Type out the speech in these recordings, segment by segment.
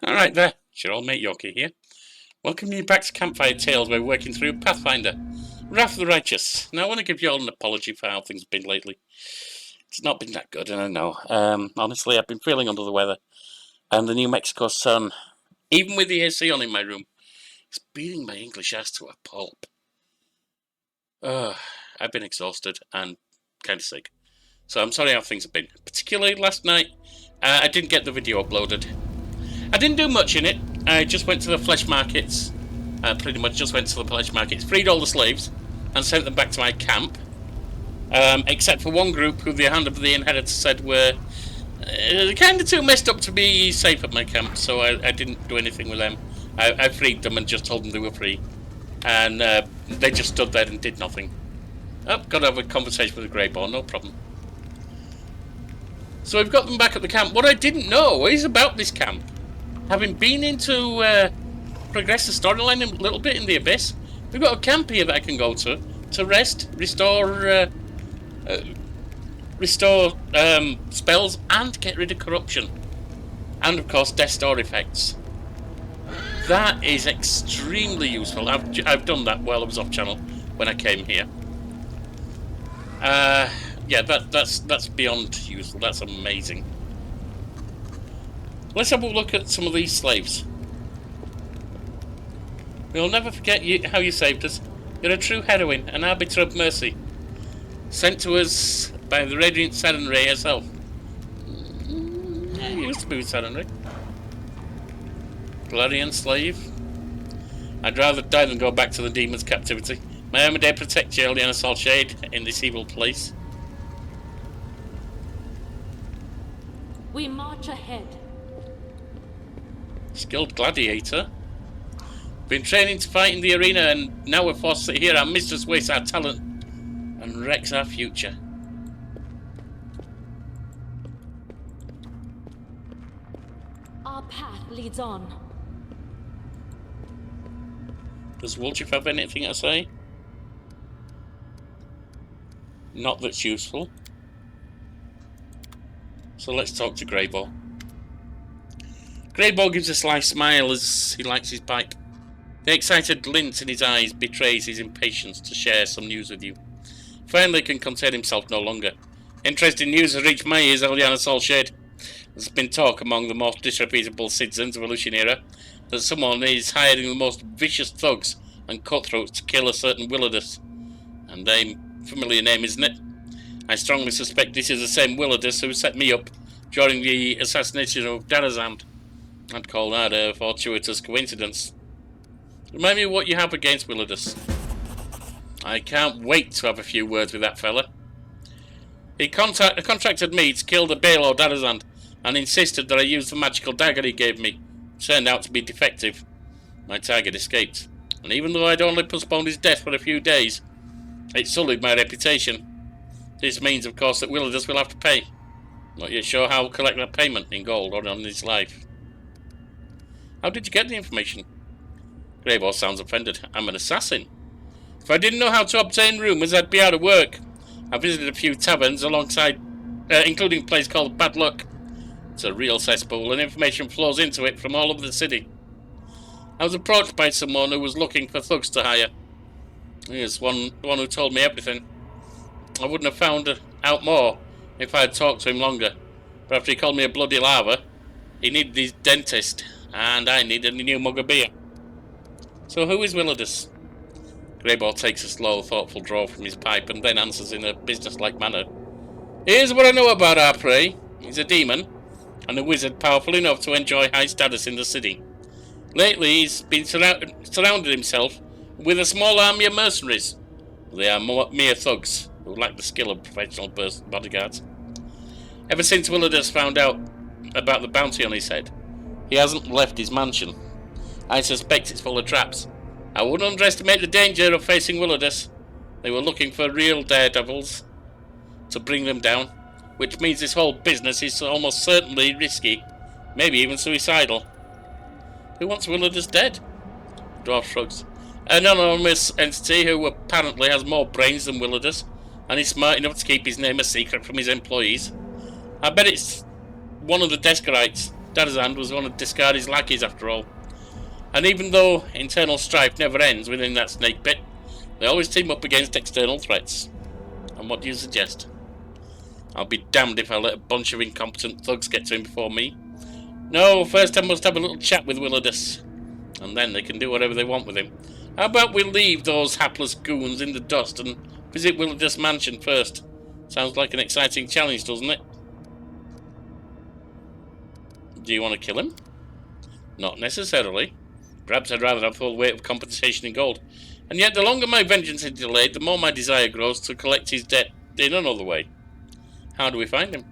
Alright there, it's your old mate Yorkie here. Welcome you back to Campfire Tales. We're working through Pathfinder, Wrath of the Righteous. Now I want to give you all an apology for how things have been lately. It's not been that good, and I know. Honestly, I've been feeling under the weather. And the New Mexico sun, even with the AC on in my room, is beating my English ass to a pulp. I've been exhausted and kind of sick. So I'm sorry how things have been. Particularly last night, I didn't get the video uploaded. I didn't do much in it. I just went to the flesh markets. Pretty much just went to the flesh markets, freed all the slaves, and sent them back to my camp. Except for one group who the Hand of the Inheritor said were kind of too messed up to be safe at my camp, so I didn't do anything with them. I freed them and just told them they were free. And they just stood there and did nothing. Oh, got to have a conversation with the Greyborn, no problem. So we've got them back at the camp. What I didn't know is about this camp. Having been into progress the storyline a little bit in the Abyss, we've got a camp here that I can go to rest, restore spells, and get rid of corruption, and of course death star effects. That is extremely useful. I've done that while I was off channel when I came here. Yeah, that's beyond useful. That's amazing. Let's have a look at some of these slaves. We'll never forget how you saved us. You're a true heroine, an arbiter of mercy, sent to us by the radiant Sarenrae herself. Yeah, you used to be with Sarenrae. Glorian slave. I'd rather die than go back to the demon's captivity. May Amadeus protect you, Eliana Salshade, in this evil place. We march ahead. Skilled gladiator. Been training to fight in the arena, and now we're forced to hear our mistress waste our talent and wrecks our future. Our path leads on. Does Woolchief have anything to say? Not that's useful. So let's talk to Greyball. Greyball gives a sly smile as he lights his pipe. The excited glint in his eyes betrays his impatience to share some news with you. Finally can contain himself no longer. Interesting news has reached my ears, Eliana Salshade. There's been talk among the most disreputable citizens of Illusionera that someone is hiring the most vicious thugs and cutthroats to kill a certain Willidus. And a familiar name, isn't it? I strongly suspect this is the same Willidus who set me up during the assassination of Darazand. I'd call that a fortuitous coincidence. Remind me what you have against Willidus. I can't wait to have a few words with that fella. He contracted me to kill the Baelor Darazand and insisted that I use the magical dagger he gave me. It turned out to be defective. My target escaped, and even though I'd only postponed his death for a few days, it sullied my reputation. This means, of course, that Willidus will have to pay. Not yet sure how I'll collect that payment, in gold or on his life. How did you get the information? Greyball sounds offended. I'm an assassin. If I didn't know how to obtain rumours, I'd be out of work. I visited a few taverns including a place called Bad Luck. It's a real cesspool, and information flows into it from all over the city. I was approached by someone who was looking for thugs to hire. He was one who told me everything. I wouldn't have found out more if I had talked to him longer. But after he called me a bloody lava, he needed his dentist, and I needed a new mug of beer. So who is Willidus? Greyball takes a slow, thoughtful draw from his pipe and then answers in a business-like manner. Here's what I know about our prey. He's a demon, and a wizard powerful enough to enjoy high status in the city. Lately, he's been surrounded himself with a small army of mercenaries. They are mere thugs who lack the skill of professional bodyguards. Ever since Willidus found out about the bounty on his head, he hasn't left his mansion. I suspect it's full of traps. I wouldn't underestimate the danger of facing Willidus. They were looking for real daredevils to bring them down, which means this whole business is almost certainly risky, maybe even suicidal. Who wants Willidus dead? The dwarf shrugs. An anonymous entity who apparently has more brains than Willidus, and is smart enough to keep his name a secret from his employees. I bet it's one of the Deskerites. Darazan was one of Discardi's lackeys after all. And even though internal strife never ends within that snake pit, they always team up against external threats. And what do you suggest? I'll be damned if I let a bunch of incompetent thugs get to him before me. No, first I must have a little chat with Willidus, and then they can do whatever they want with him. How about we leave those hapless goons in the dust and visit Willidus' mansion first? Sounds like an exciting challenge, doesn't it? Do you want to kill him? Not necessarily. Perhaps I'd rather have full weight of compensation in gold. And yet the longer my vengeance is delayed, the more my desire grows to collect his debt in another way. How do we find him?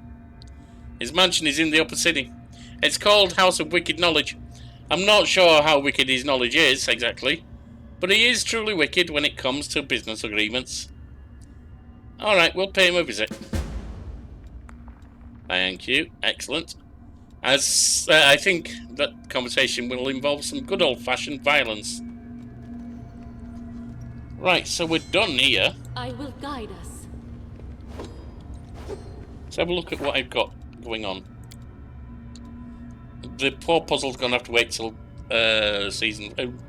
His mansion is in the upper city. It's called House of Wicked Knowledge. I'm not sure how wicked his knowledge is, exactly, but he is truly wicked when it comes to business agreements. Alright, we'll pay him a visit. Thank you. Excellent. As I think that conversation will involve some good old-fashioned violence. Right, so we're done here. I will guide us. Let's have a look at what I've got going on. The poor puzzle's gonna have to wait till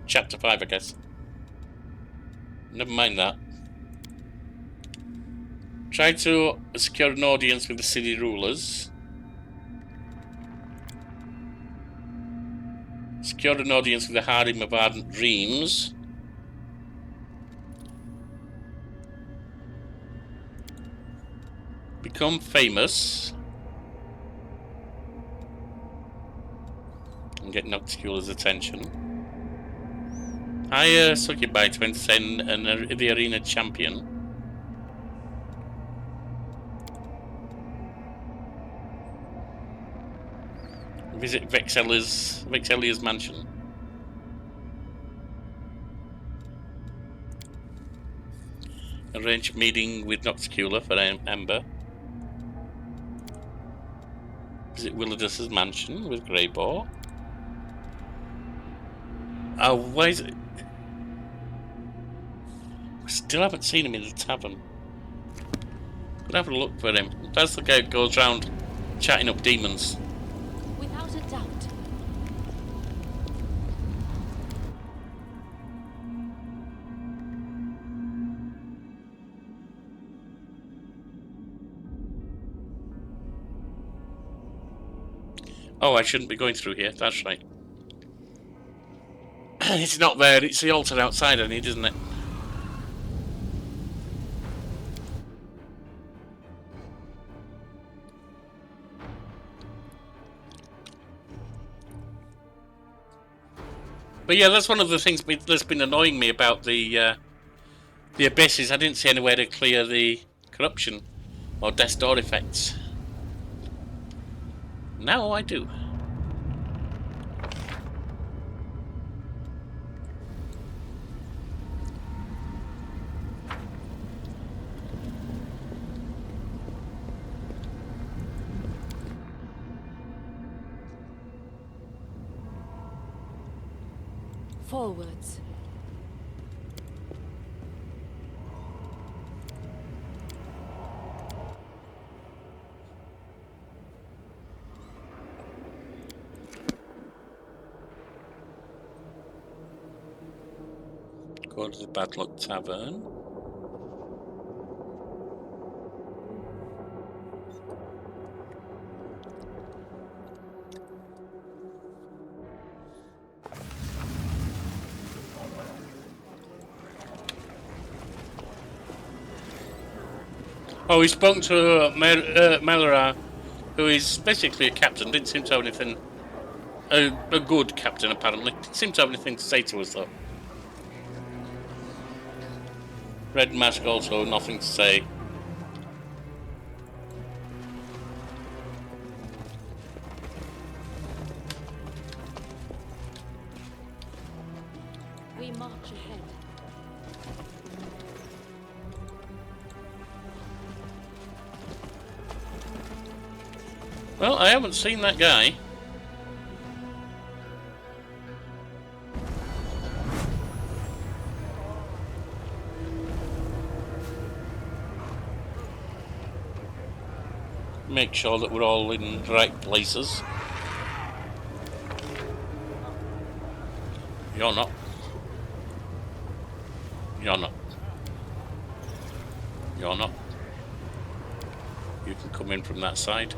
chapter 5, I guess. Never mind that. Try to secure an audience with the city rulers. Secure an audience with the Harem of Ardent Dreams. Become famous. And get Nocticula's attention. Hire Succubi to entertain the arena champion. Visit Vexelia's mansion. Arrange a meeting with Nocticula for Ember. Visit Willidus' mansion with Greyboar. Oh, why is it? We still haven't seen him in the tavern. Could have a look for him. That's the guy who goes round chatting up demons. Without a doubt. Oh, I shouldn't be going through here. That's right. It's not there. It's the altar outside I need, isn't it? But yeah, that's one of the things that's been annoying me about the Abyss is I didn't see anywhere to clear the corruption or death door effects. Now I do. Forwards. Go to the Bad Luck Tavern. Oh, he spoke to Melara, who is basically a captain. Didn't seem to have anything. A good captain, apparently. Didn't seem to have anything to say to us, though. Red Mask also, nothing to say. We march ahead. Well, I haven't seen that guy. Make sure that we're all in the right places. You're not. You're not. You're not. You can come in from that side.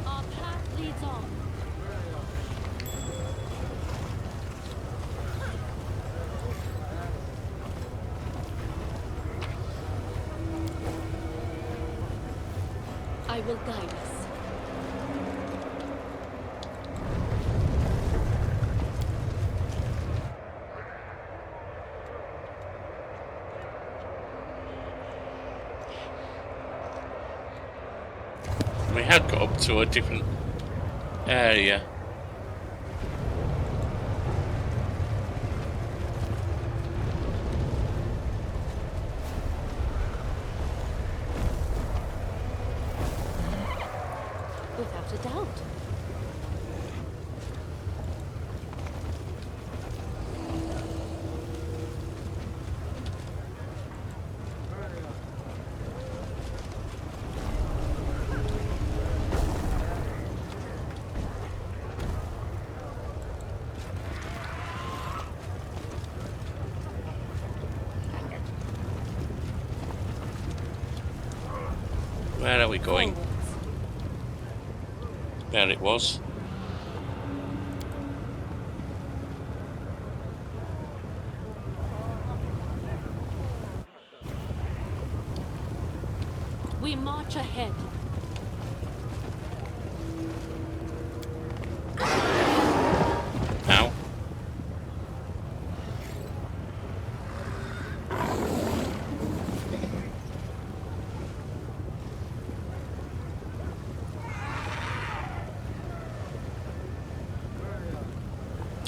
Our path leads on. I will guide us. We had got up to a different area. Without a doubt. Where are we going? Forwards. There it was. We march ahead. Now.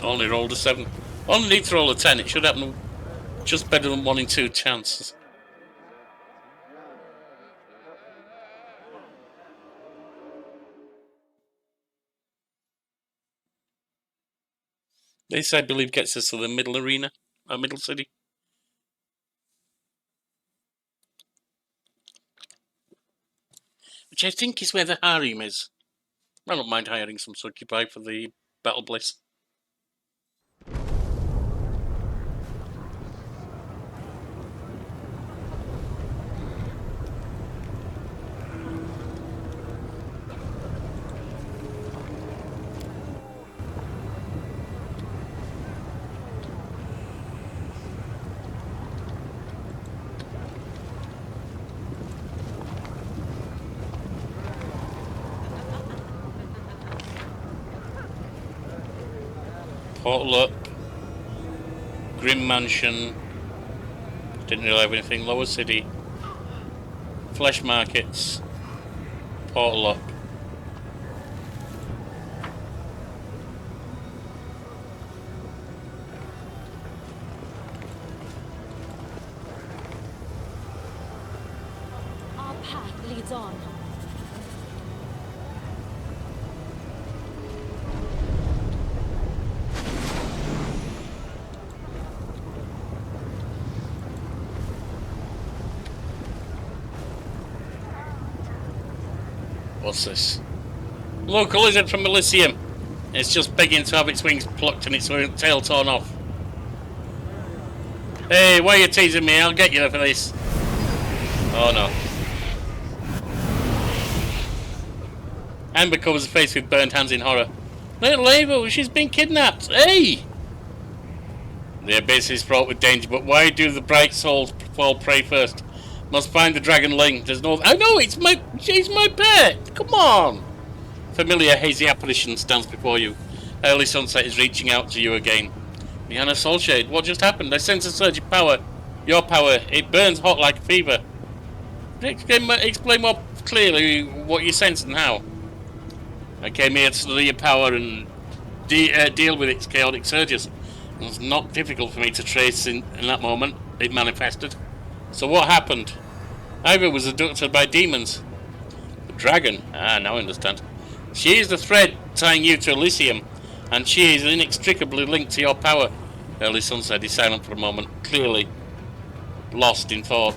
Only rolled a 7. Only need to roll a 10. It should happen just better than 1 in 2 chances. This, I believe, gets us to the middle arena, middle city. Which I think is where the harem is. I don't mind hiring some succubi for the Battle Bliss. Portal up. Grim Mansion. Didn't really have anything. Lower City. Flesh Markets. Portal up. Our path leads on. What's this? Local lizard from Elysium. It's just begging to have its wings plucked and its tail torn off. Hey, why are you teasing me? I'll get you for this. Oh no. Amber covers her face with burnt hands in horror. Little Ava, she's been kidnapped. Hey! The abyss is fraught with danger, but why do the bright souls fall prey first? Must find the dragon Ling. There's no... I know, she's my pet! Come on! Familiar hazy apparition stands before you. Early sunset is reaching out to you again. Liana Soulshade, what just happened? I sense a surge of power. Your power. It burns hot like a fever. Explain more clearly what you sense and how. I came here to study your power and deal with its chaotic surges. It was not difficult for me to trace in that moment. It manifested. So what happened? Ivor was abducted by demons. The dragon? Ah, now I understand. She is the thread tying you to Elysium, and she is inextricably linked to your power. Early Sunset is silent for a moment. Clearly. lost in thought.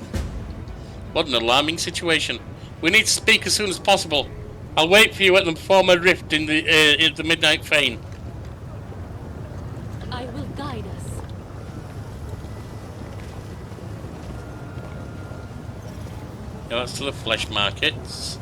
What an alarming situation. We need to speak as soon as possible. I'll wait for you at the former rift in the Midnight Fane. I will guide us. Yeah, that's to the flesh markets.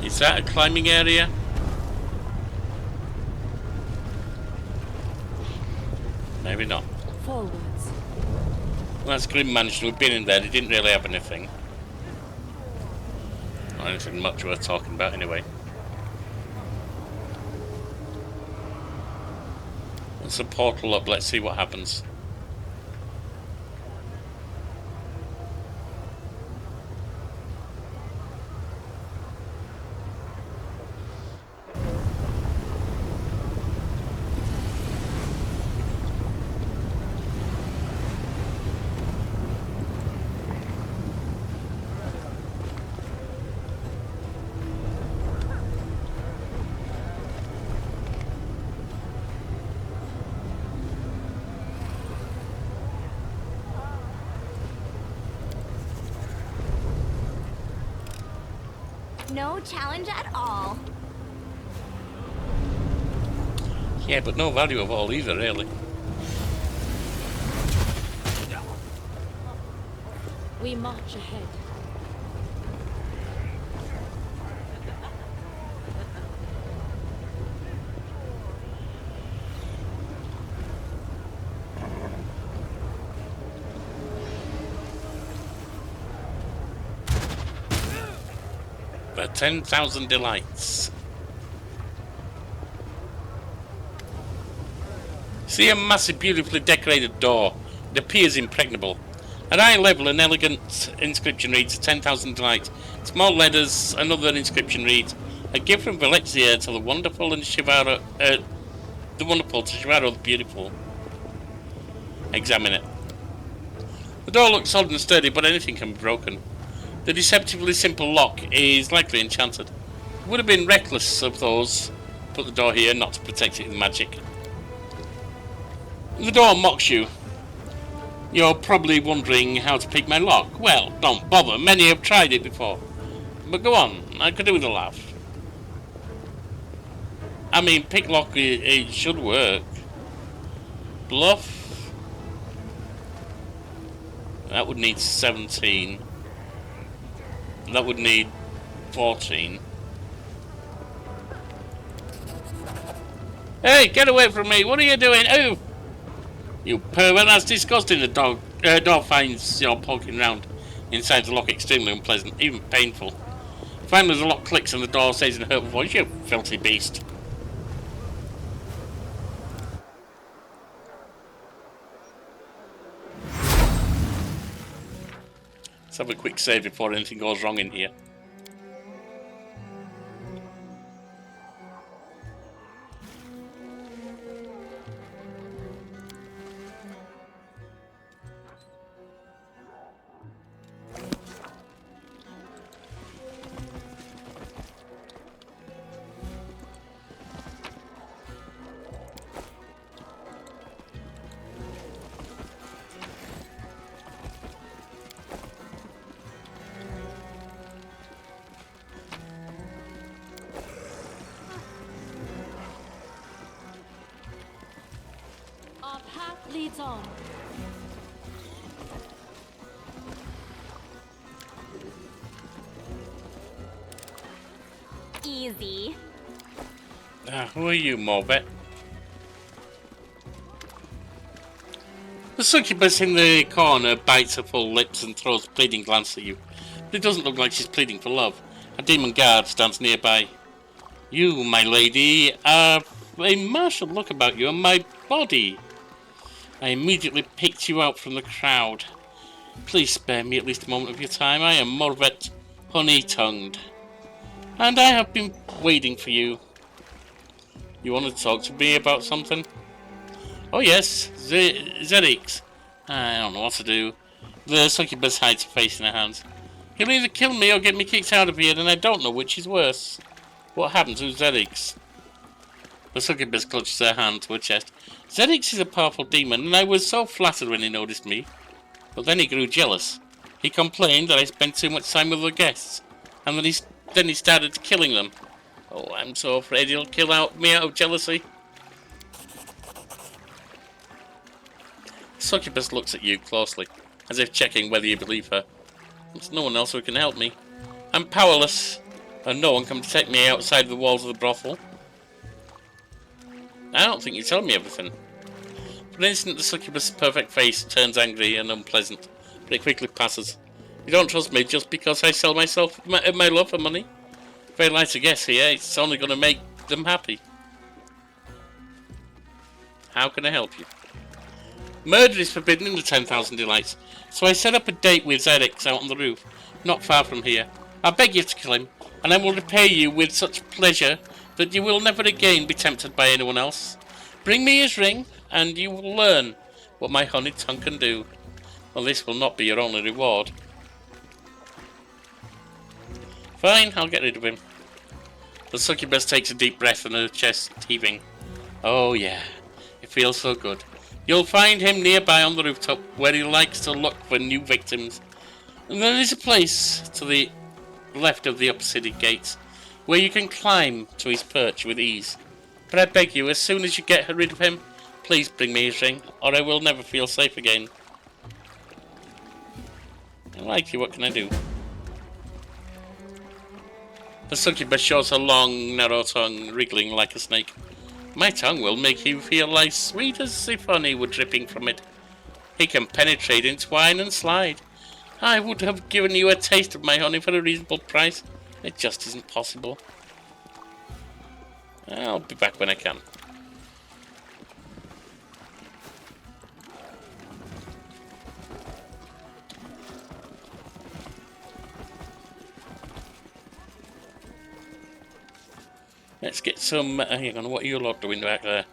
Is that a climbing area? Maybe not. Forwards. Well, that's Grim Mansion. We've been in there. They didn't really have anything. Not anything much worth talking about anyway. There's a portal up. Let's see what happens. No challenge at all. Yeah, but no value of all either, really. We march ahead. For 10,000 delights. See a massive, beautifully decorated door. It appears impregnable. At eye level, an elegant inscription reads 10,000 delights. Small letters, another inscription reads, a gift from Velexia to the wonderful and Shivaro, the wonderful to Shivaro the beautiful. Examine it. The door looks solid and sturdy, but anything can be broken. The deceptively simple lock is likely enchanted. It would have been reckless of those put the door here not to protect it with magic. The door mocks you. You're probably wondering how to pick my lock. Well, don't bother, many have tried it before. But go on, I could do with a laugh. I mean, pick lock, it should work. Bluff? That would need 17. That would need 14. Hey, get away from me! What are you doing? Oh! You pervert, that's disgusting. The door finds you're poking around inside the lock extremely unpleasant, even painful. Finally, the lock clicks and the door says in a hurtful voice, you filthy beast. Let's have a quick save before anything goes wrong in here. Our path leads on. Easy. Who are you, Morbet? The succubus in the corner bites her full lips and throws a pleading glance at you. But it doesn't look like she's pleading for love. A demon guard stands nearby. You, my lady, are a martial look about you and my body. I immediately picked you out from the crowd. Please spare me at least a moment of your time. I am Morvet Honey-Tongued, and I have been waiting for you. You want to talk to me about something? Oh yes, Zerix. I don't know what to do. The succubus hides her face in her hands. He'll either kill me or get me kicked out of here, and I don't know which is worse. What happened to Zerix? The succubus clutches her hand to her chest. Zerix is a powerful demon, and I was so flattered when he noticed me. But then he grew jealous. He complained that I spent too much time with the guests, and then he started killing them. Oh, I'm so afraid he'll kill me out of jealousy. Succubus looks at you closely, as if checking whether you believe her. There's no one else who can help me. I'm powerless, and no one can protect me outside the walls of the brothel. I don't think you're telling me everything. For an instant, the succubus' perfect face turns angry and unpleasant, but it quickly passes. You don't trust me just because I sell my love for money? If I like to guess here, it's only going to make them happy. How can I help you? Murder is forbidden in the 10,000 Delights, so I set up a date with Zerix out on the roof, not far from here. I beg you to kill him, and I will repay you with such pleasure that you will never again be tempted by anyone else. Bring me his ring, and you will learn what my honey tongue can do. Well, this will not be your only reward. Fine, I'll get rid of him. The succubus takes a deep breath and her chest heaving. Oh yeah, it feels so good. You'll find him nearby on the rooftop, where he likes to look for new victims. And there is a place to the left of the upper city gates, where you can climb to his perch with ease. But I beg you, as soon as you get rid of him, please bring me his ring, or I will never feel safe again. I like you, what can I do? The succubus shows her long, narrow tongue, wriggling like a snake. My tongue will make you feel as sweet as if honey were dripping from it. It can penetrate into wine and slide. I would have given you a taste of my honey for a reasonable price. It just isn't possible. I'll be back when I can. Let's get some... hang on, what are you lot doing back there?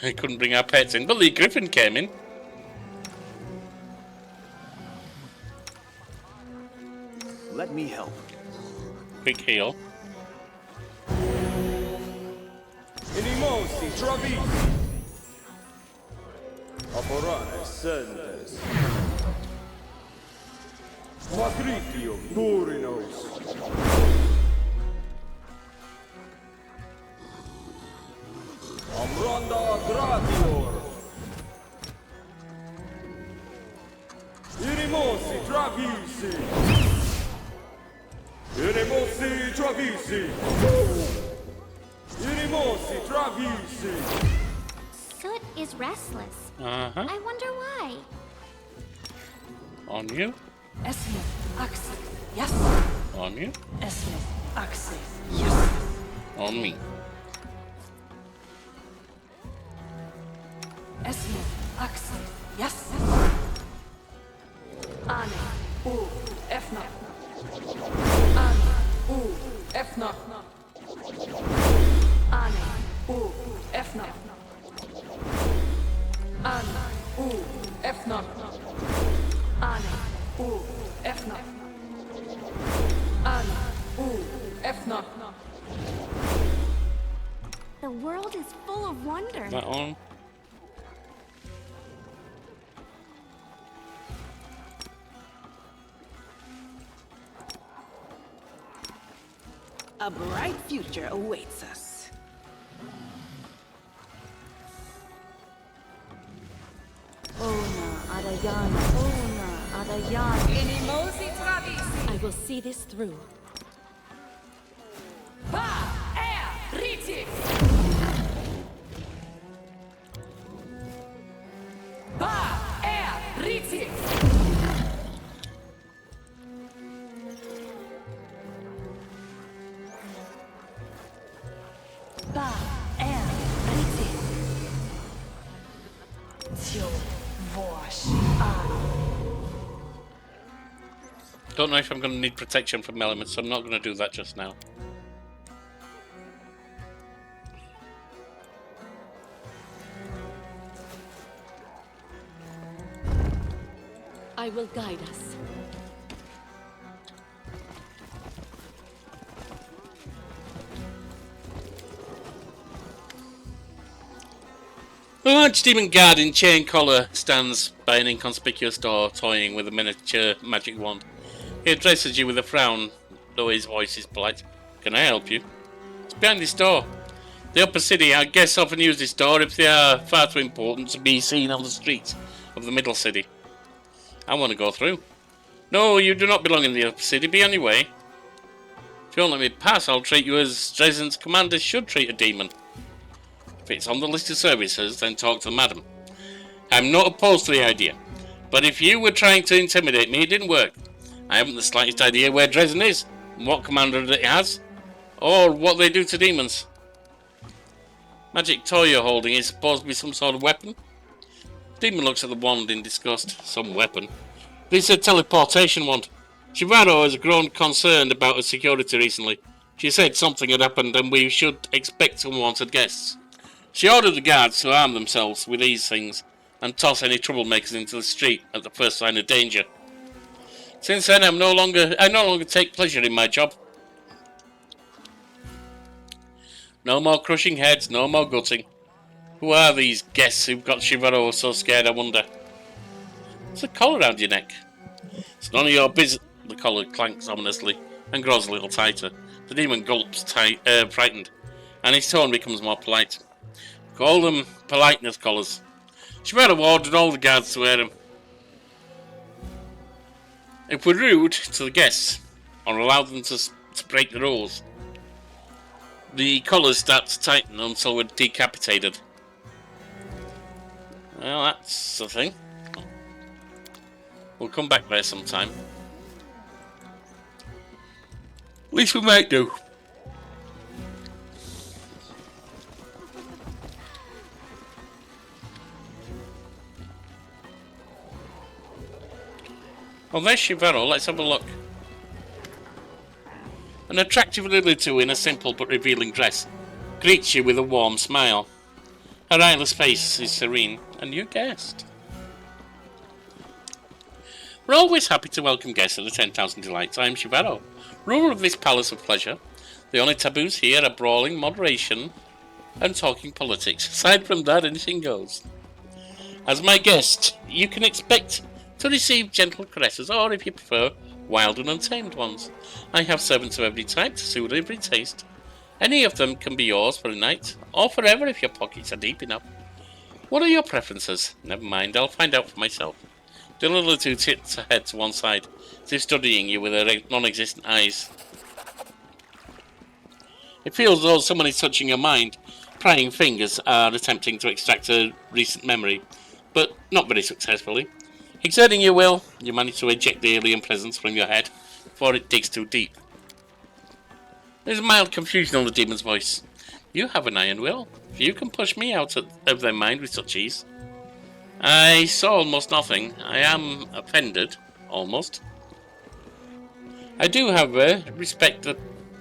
I couldn't bring our pets in, but the griffin came in. Let me help. Quick heal. Inimosi, Travis! Aporane, Sentes. Magritium, Durinos. Amranda Gratior. Inimosi, Travisi. Inimosi, Travisi. Inimosi, Travisi. Soot is restless. Uh-huh. I wonder why. On you. Esmith, Axel, yes. On you. Esmith, Axel, yes. On me. Esmith, Axel, yes. Ane, U, Efna. Ane, U, Efna. Ane, U, Efna. Ane, U, Efna. Ane, U, Efna. Ane, U, Efna. The world is full of wonder. That on. A bright future awaits us. Ona, Adayana, Ona, Adayana. Inimosi Travisi. I will see this through. Riti. Riti. Pa, er, riti. Tjo, vosh, Don't know if I'm going to need protection from elements, so I'm not going to do that just now. I will guide us. A large demon guard in chain collar stands by an inconspicuous door, toying with a miniature magic wand. He addresses you with a frown, though his voice is polite. Can I help you? It's behind this door. The upper city, I guess, often use this door if they are far too important to be seen on the streets of the middle city. I want to go through. No, you do not belong in the upper city. Be on your way. If you won't let me pass, I'll treat you as Dresden's commander should treat a demon. If it's on the list of services, then talk to the madam. I'm not opposed to the idea, but if you were trying to intimidate me, it didn't work. I haven't the slightest idea where Dresden is, what commander it has, or what they do to demons. Magic toy you're holding is supposed to be some sort of weapon? Demon looks at the wand in disgust. Some weapon? This is a teleportation wand. Shivaro has grown concerned about her security recently. She said something had happened and we should expect unwanted guests. She ordered the guards to arm themselves with these things and toss any troublemakers into the street at the first sign of danger. Since then, I no longer take pleasure in my job. No more crushing heads, no more gutting. Who are these guests who've got Shivaro so scared, I wonder? There's a collar around your neck. It's none of your business. The collar clanks ominously and grows a little tighter. The demon gulps, frightened, and his tone becomes more polite. Call them politeness collars. Shivaro ordered all the guards to wear them. If we're rude to the guests, or allow them to break the rules, the collars start to tighten until we're decapitated. Well, that's the thing. We'll come back there sometime. At least we might do. Oh, there's Shivaro. Let's have a look. An attractive little two in a simple but revealing dress greets you with a warm smile. Her eyeless face is serene, and you guessed. We're always happy to welcome guests at the 10,000 Delights. I am Shivaro, ruler of this palace of pleasure. The only taboos here are brawling, moderation, and talking politics. Aside from that, anything goes. As my guest, you can expect to receive gentle caresses, or if you prefer, wild and untamed ones. I have servants of every type to suit every taste. Any of them can be yours for a night, or forever if your pockets are deep enough. What are your preferences? Never mind, I'll find out for myself. The little two tips her head to one side, as if studying you with her non-existent eyes. It feels as though someone is touching your mind. Prying fingers are attempting to extract a recent memory, but not very successfully. Exerting your will, you manage to eject the alien presence from your head before it digs too deep. There's a mild confusion on the demon's voice. You have an iron will. If you can push me out of their mind with such ease. I saw almost nothing. I am offended, almost. I do, however, respect the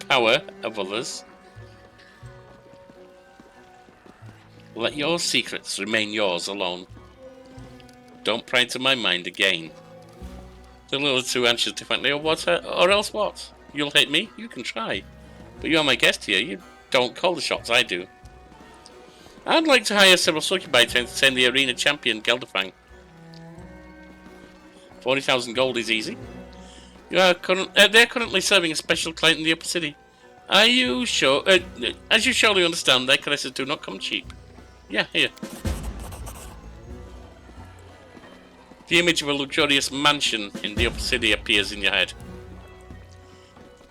power of others. Let your secrets remain yours alone. Don't pry into my mind again. The little two answers differently, or else what? You'll hate me? You can try. But you're my guest here. You don't call the shots, I do. I'd like to hire several succubi to entertain the arena champion, Gelderfang. 40,000 gold is easy. They're currently serving a special client in the upper city. Are you sure? As you surely understand, their caresses do not come cheap. Yeah, here. The image of a luxurious mansion in the upper city appears in your head.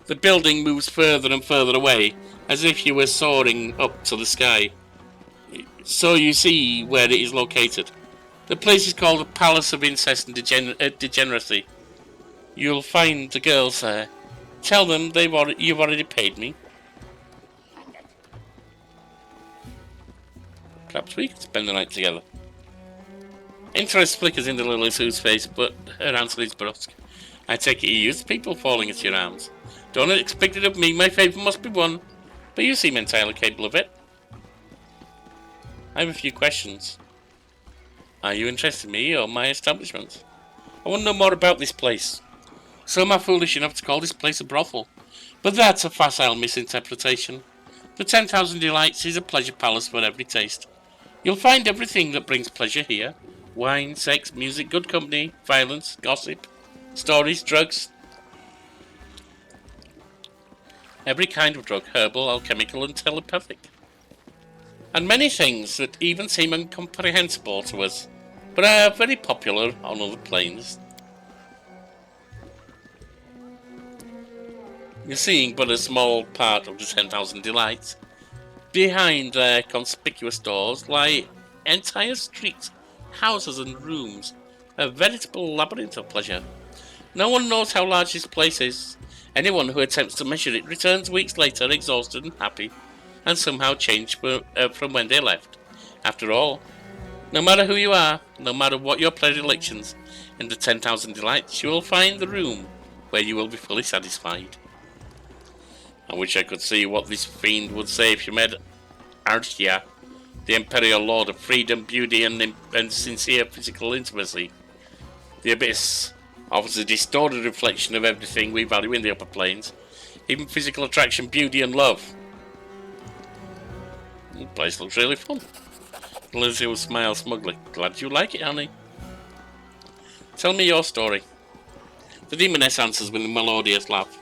The building moves further and further away, as if you were soaring up to the sky. So you see where it is located. The place is called the Palace of Incest and Degeneracy. You'll find the girls there. Tell them you've already paid me. Perhaps we could spend the night together. Interest flickers into Lily Sue's face, but her answer is brusque. I take it you use people falling at your arms. Don't expect it of me, my favour must be won. But you seem entirely capable of it. I have a few questions. Are you interested in me or my establishment? I want to know more about this place. Some are foolish enough to call this place a brothel, but that's a facile misinterpretation. The 10,000 Delights is a pleasure palace for every taste. You'll find everything that brings pleasure here. Wine, sex, music, good company, violence, gossip, stories, drugs. Every kind of drug, herbal, alchemical and telepathic. And many things that even seem incomprehensible to us, but are very popular on other planes. You're seeing but a small part of the 10,000 Delights. Behind their conspicuous doors lie entire streets, houses and rooms, a veritable labyrinth of pleasure. No one knows how large this place is. Anyone who attempts to measure it returns weeks later exhausted and happy, and somehow changed from when they left. After all, no matter who you are, no matter what your predilections, in the 10,000 Delights you will find the room where you will be fully satisfied. I wish I could see what this fiend would say if you met Artia, the Imperial Lord of Freedom, Beauty and sincere physical intimacy. The Abyss offers a distorted reflection of everything we value in the upper planes, even physical attraction, beauty and love. The place looks really fun. Lizzie will smile smugly. Glad you like it, honey. Tell me your story. The demoness answers with a melodious laugh.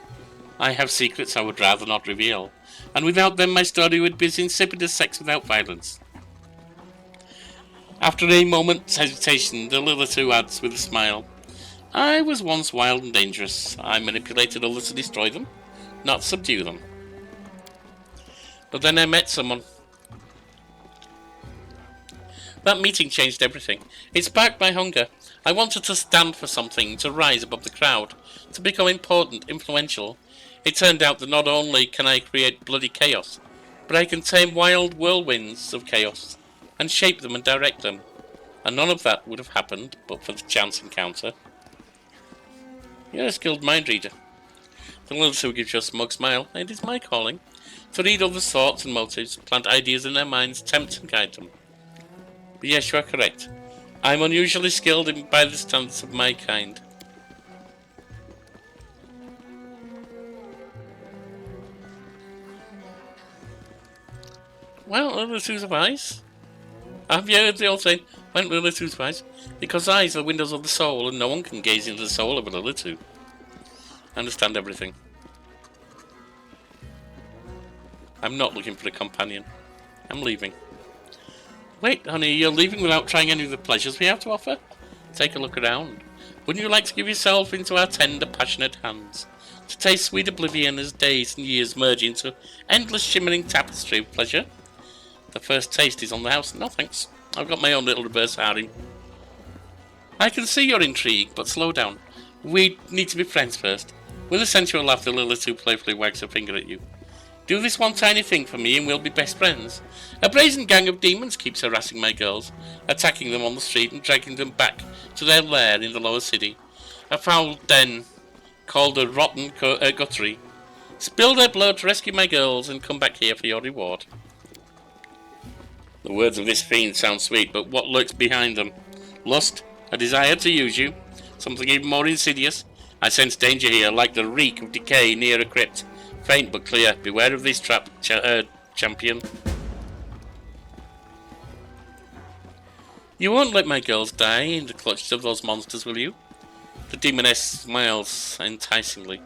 I have secrets I would rather not reveal, and without them my story would be as insipid as sex without violence. After a moment's hesitation, the Lilith adds with a smile, I was once wild and dangerous. I manipulated others to destroy them, not subdue them. But then I met someone. That meeting changed everything. It sparked my hunger. I wanted to stand for something, to rise above the crowd, to become important, influential. It turned out that not only can I create bloody chaos, but I can tame wild whirlwinds of chaos, and shape them and direct them. And none of that would have happened but for the chance encounter. You're a skilled mind reader. The Lilith who gives you a smug smile. It is my calling, to read others' thoughts and motives, plant ideas in their minds, tempt and guide them. But yes, you are correct. I am unusually skilled by the standards of my kind. Well, Lilith who's of eyes? Have you heard the old saying, when Lilith who's of eyes? Because eyes are the windows of the soul, and no one can gaze into the soul of a Lilith who. Understand everything. I'm not looking for a companion. I'm leaving. Wait, honey, you're leaving without trying any of the pleasures we have to offer? Take a look around. Wouldn't you like to give yourself into our tender, passionate hands? To taste sweet oblivion as days and years merge into endless shimmering tapestry of pleasure? The first taste is on the house. No thanks. I've got my own little reverse harem. I can see your intrigue, but slow down. We need to be friends first. With a sensual laugh, the Lilith who playfully wags her finger at you. Do this one tiny thing for me and we'll be best friends. A brazen gang of demons keeps harassing my girls, attacking them on the street and dragging them back to their lair in the lower city. A foul den called a rotten guttery. Spill their blood to rescue my girls and come back here for your reward. The words of this fiend sound sweet, but what lurks behind them? Lust? A desire to use you? Something even more insidious? I sense danger here, like the reek of decay near a crypt. Faint but clear. Beware of this trap, champion. You won't let my girls die in the clutches of those monsters, will you? The demoness smiles enticingly.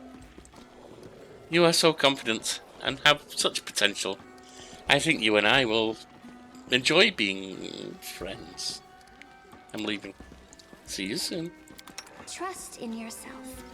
You are so confident, and have such potential. I think you and I will enjoy being friends. I'm leaving. See you soon. Trust in yourself.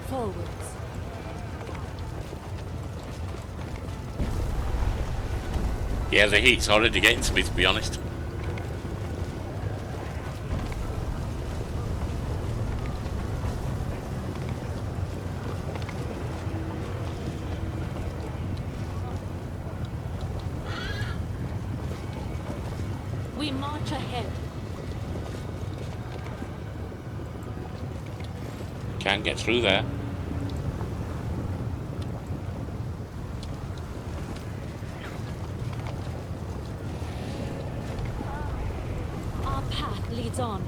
Forwards. Yeah, the heat's already getting to me, to be honest. We march ahead. Can't get through there. Our path leads on.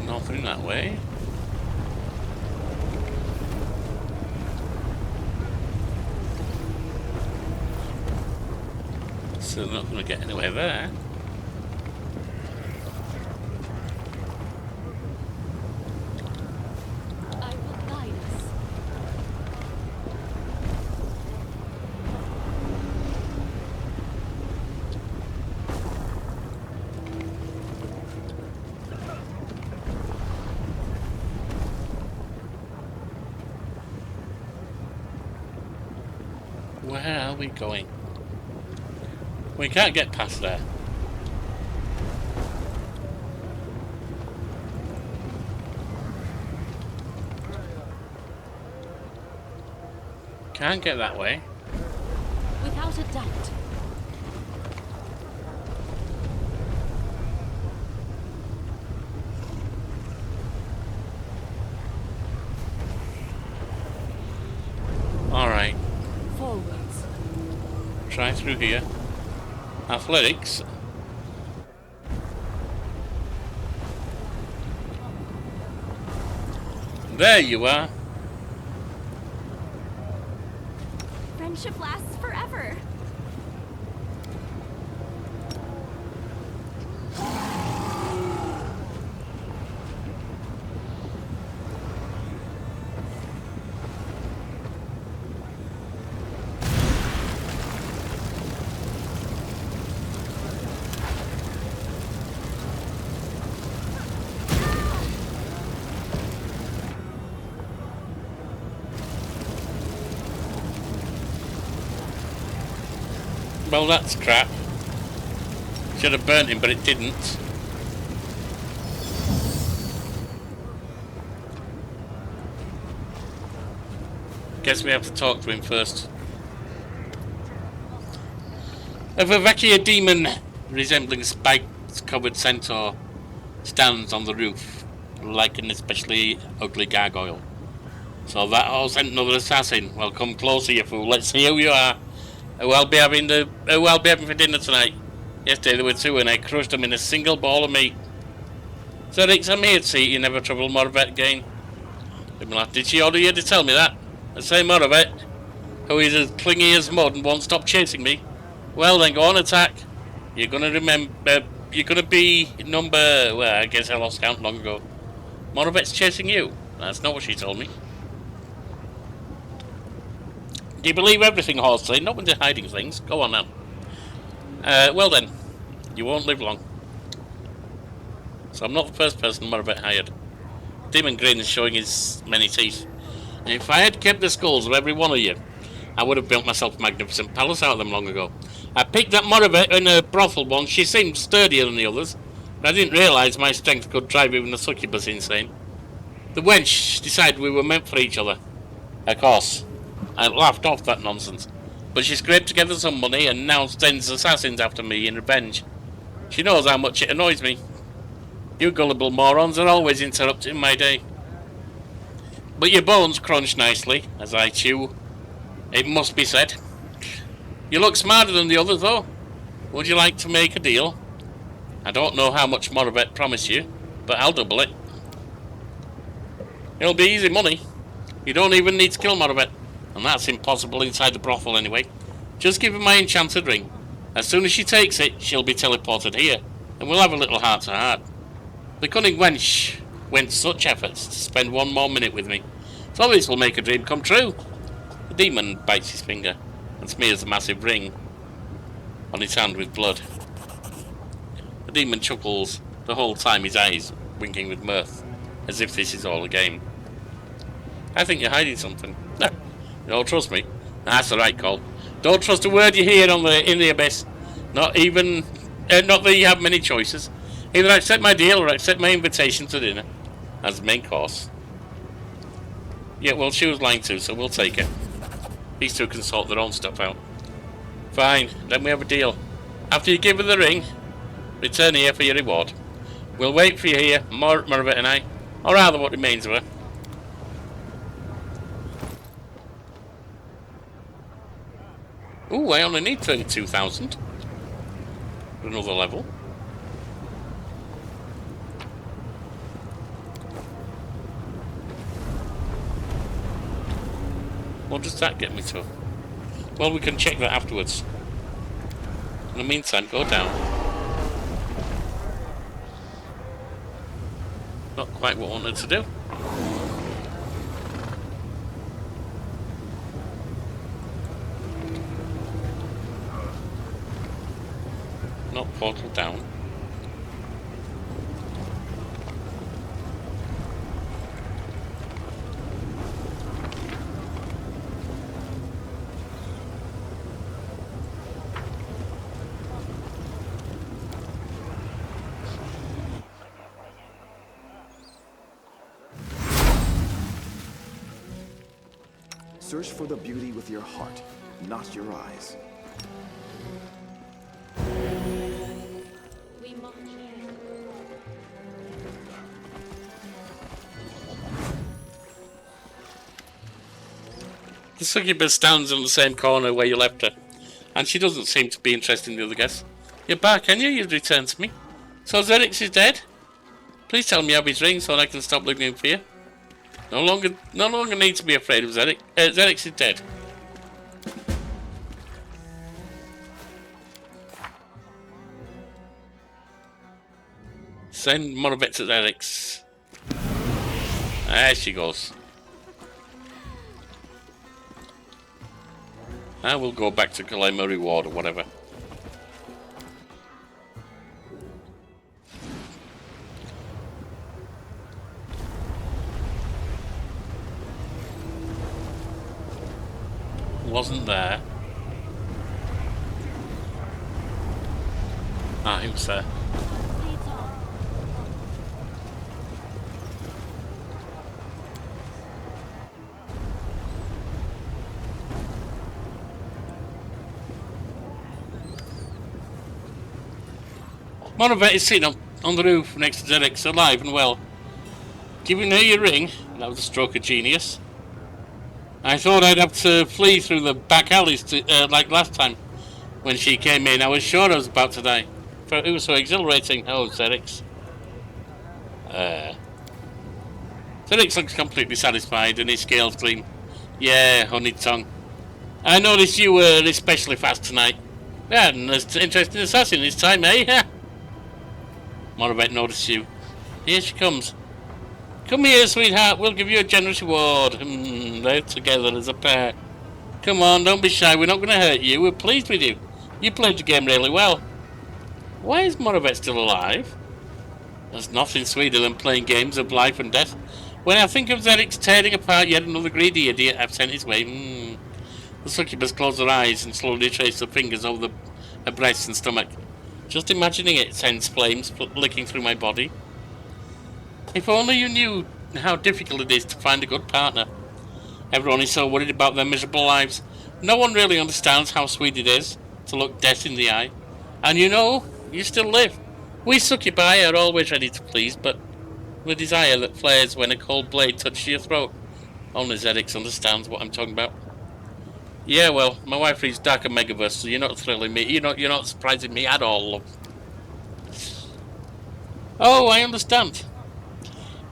Nothing that way. Still not going to get anywhere there. I will guide us. Where are we going? We can't get past there. Can't get that way. Without a doubt. Alright, Forwards. try through here. Athletics. There you are. Friendship lasts forever. Well, that's crap. Should have burnt him, but it didn't. Guess we have to talk to him first. A Vivecchia demon resembling spikes-covered centaur stands on the roof, like an especially ugly gargoyle. So that all sent another assassin. Well, come closer, you fool. Let's see who you are. Who I'll be having for dinner tonight. Yesterday there were two, and I crushed them in a single ball of meat. So Rix, I'm here to see you never trouble Moravet again. Did she order you to tell me that? The same Moravet, who is as clingy as mud and won't stop chasing me. Well then, go on, attack. You're gonna remember. You're gonna be number. Well, I guess I lost count long ago. Moravet's chasing you. That's not what she told me. Do you believe everything Horse say? Not when they're hiding things. Go on now. Well then, you won't live long. So I'm not the first person Moravet hired. Demon grins showing his many teeth. If I had kept the skulls of every one of you, I would have built myself a magnificent palace out of them long ago. I picked that Moravet in a brothel once. She seemed sturdier than the others, but I didn't realise my strength could drive even a succubus insane. The wench decided we were meant for each other. Of course, I laughed off that nonsense, but she scraped together some money and now sends assassins after me in revenge. She knows how much it annoys me. You gullible morons are always interrupting my day. But your bones crunch nicely as I chew. It must be said. You look smarter than the others, though. Would you like to make a deal? I don't know how much Moravet promised you, but I'll double it. It'll be easy money. You don't even need to kill Moravet, and that's impossible inside the brothel anyway. Just give her my enchanted ring. As soon as she takes it, she'll be teleported here, and we'll have a little heart-to-heart. The cunning wench went such efforts to spend one more minute with me, so this will make a dream come true. The demon bites his finger and smears the massive ring on his hand with blood. demon chuckles the whole time, his eyes winking with mirth, as if this is all a game. I think you're hiding something. No, don't trust me. That's the right call. Don't trust a word you hear in the abyss. Not that you have many choices. Either accept my deal or accept my invitation to dinner as the main course. Yeah, well, she was lying too, so we'll take it. These two can sort their own stuff out. Fine, then we have a deal. After you give her the ring, return here for your reward. We'll wait for you here, Moravit and I, or rather what remains of her. Ooh, I only need 32,000 for another level. What does that get me to? Well, we can check that afterwards. In the meantime, go down. Not quite what I wanted to do. Not portal down. Search for the beauty with your heart, not your eyes. We march. The succubus stands in the same corner where you left her, and she doesn't seem to be interested in the other guests. You're back, and you've returned to me. So Zerix is dead? Please tell me you have his ring so that I can stop looking for you. No longer need to be afraid of Zerix. Zerix is dead. Send Moravit to Zerix. There she goes. I will go back to claim a reward or whatever. Wasn't there. Ah, he was there. Leads on. Moravit is sitting on the roof next to Zerix, alive and well. Giving her your ring, that was a stroke of genius. I thought I'd have to flee through the back alleys like last time. When she came in, I was sure I was about to die. It was so exhilarating. Oh, Zerix. Zerix looks completely satisfied and his scales gleam. Yeah, honey tongue. I noticed you were especially fast tonight. Yeah, an interesting assassin this time, eh? Moravit noticed you. Here she comes. Come here, sweetheart. We'll give you a generous reward. They're together as a pair. Come on, don't be shy. We're not going to hurt you. We're pleased with you. You played the game really well. Why is Moravit still alive? There's nothing sweeter than playing games of life and death. When I think of Zerix tearing apart yet another greedy idiot I've sent his way, The succubus closed her eyes and slowly traced her fingers over her breast and stomach. Just imagining it sends flames licking through my body. If only you knew how difficult it is to find a good partner. Everyone is so worried about their miserable lives. No one really understands how sweet it is to look death in the eye. And you still live. We succubi are always ready to please, but with desire that flares when a cold blade touches your throat. Only Zerix understands what I'm talking about. Yeah, well, my wife reads Darker Megaverse, so you're not thrilling me. You're not surprising me at all, love. Oh, I understand.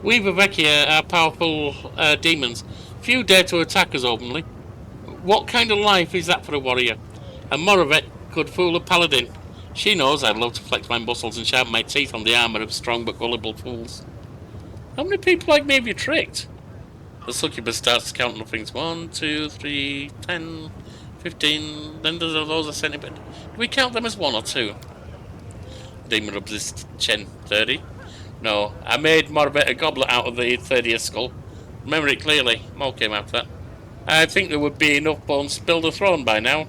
We Vivecchia are powerful demons. Few dare to attack us openly. What kind of life is that for a warrior? And Moravit could fool a paladin. She knows I'd love to flex my muscles and sharpen my teeth on the armour of strong but gullible fools. How many people like me have you tricked? The succubus starts counting the things. 1, 2, 3, 10, 15. Then there's those I sent him. Do we count them as 1 or 2? Demon rubs his chin. 30? No, I made more of it a goblet out of the 30th skull. Remember it clearly. More came after that. I think there would be enough bones to build a throne by now.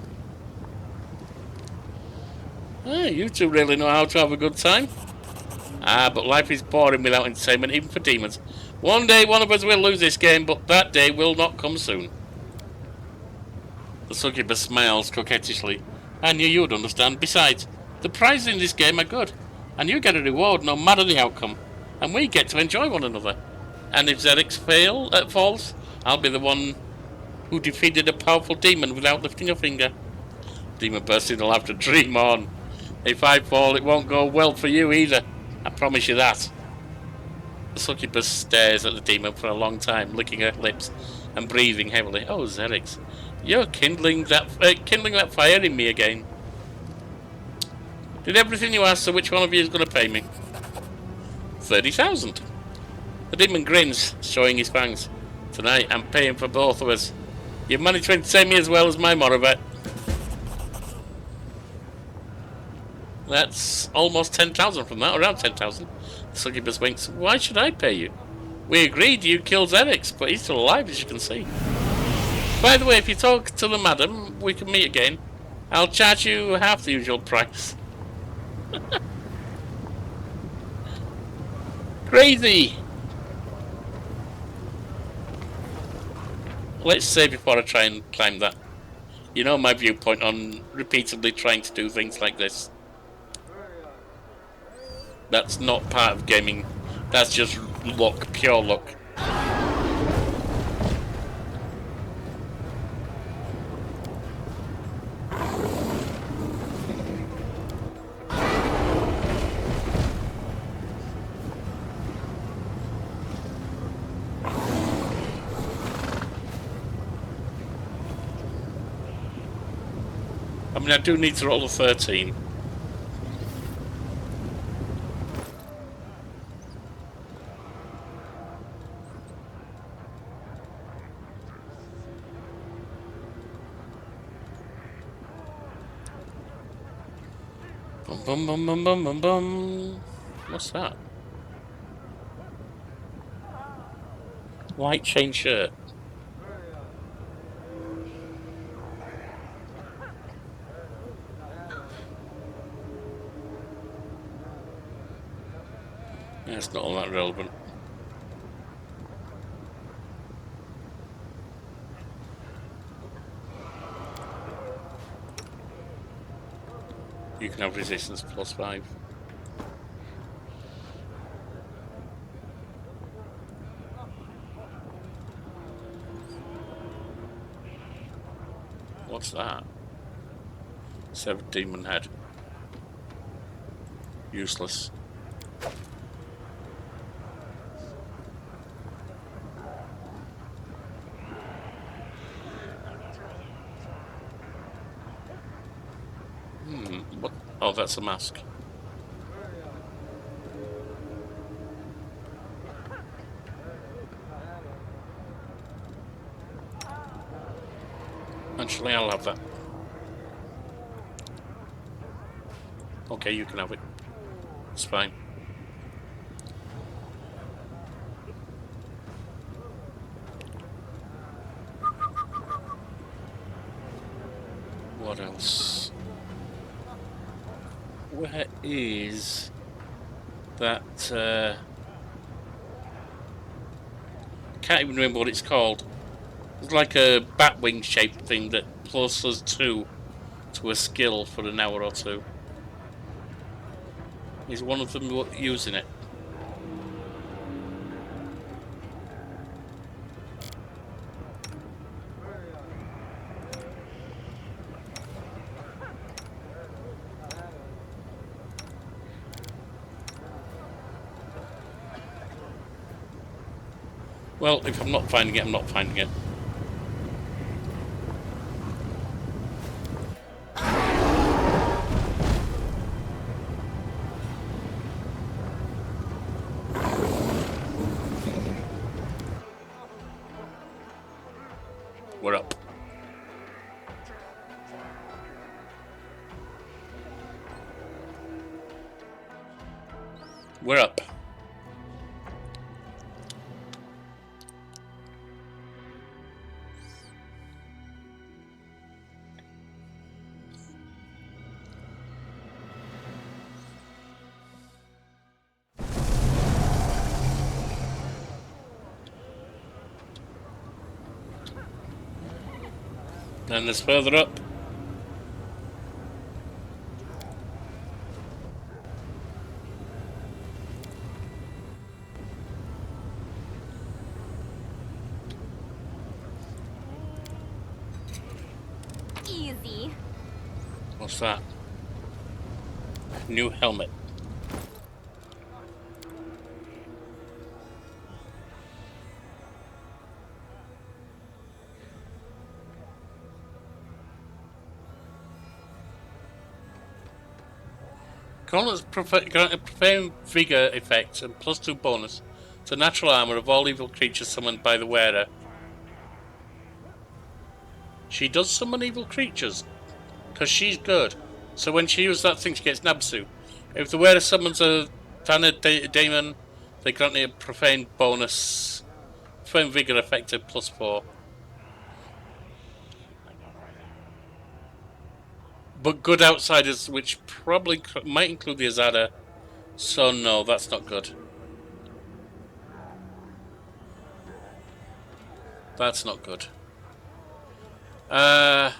Ah, you two really know how to have a good time. Ah, but life is boring without entertainment, even for demons. One day one of us will lose this game, but that day will not come soon. The succubus smiles coquettishly. I knew you would understand. Besides, the prizes in this game are good, and you get a reward no matter the outcome, and we get to enjoy one another. And if Zerix falls, I'll be the one who defeated a powerful demon without lifting a finger. Demon bursts into laughter. Dream on. If I fall, it won't go well for you either. I promise you that. The succubus stares at the demon for a long time, licking her lips and breathing heavily. Oh, Zerix, you're kindling that fire in me again. Did everything you asked, so which one of you is going to pay me? 30,000. The demon grins, showing his fangs. Tonight, I'm paying for both of us. You've managed to entertain me as well as my Moravet. That's almost 10,000 from that, around 10,000. The succubus winks. Why should I pay you? We agreed you killed Zerix, but he's still alive, as you can see. By the way, if you talk to the madam, we can meet again. I'll charge you half the usual price. Crazy! Let's save before I try and climb that. You know my viewpoint on repeatedly trying to do things like this. That's not part of gaming. That's just luck, pure luck. I mean, I do need to roll a 13. Bum bum bum bum bum bum bum. What's that? White chain shirt. Yeah, it's not all that relevant. You can have resistance +5. What's that? Severed demon head. Useless. What? Oh, that's a mask. Actually, I'll have that. Okay, you can have it. It's fine. What else? Where is that? Can't even remember what it's called. It's like a bat wing shaped thing that plus us 2 to a skill for an hour or two. Is one of them using it? Well, if I'm not finding it, I'm not finding it. We're up. We're up. And there's further up. Easy. What's that? New helmet. Gauntlets grant a profound vigor effect and +2 bonus to natural armor of all evil creatures summoned by the wearer. She does summon evil creatures, because she's good. So when she uses that thing, she gets Nabsu. If the wearer summons a Tanner Demon, they grant a profound bonus. Profound vigor effect of +4. But good outsiders, which probably might include the Azada. So no, that's not good. That's not good. I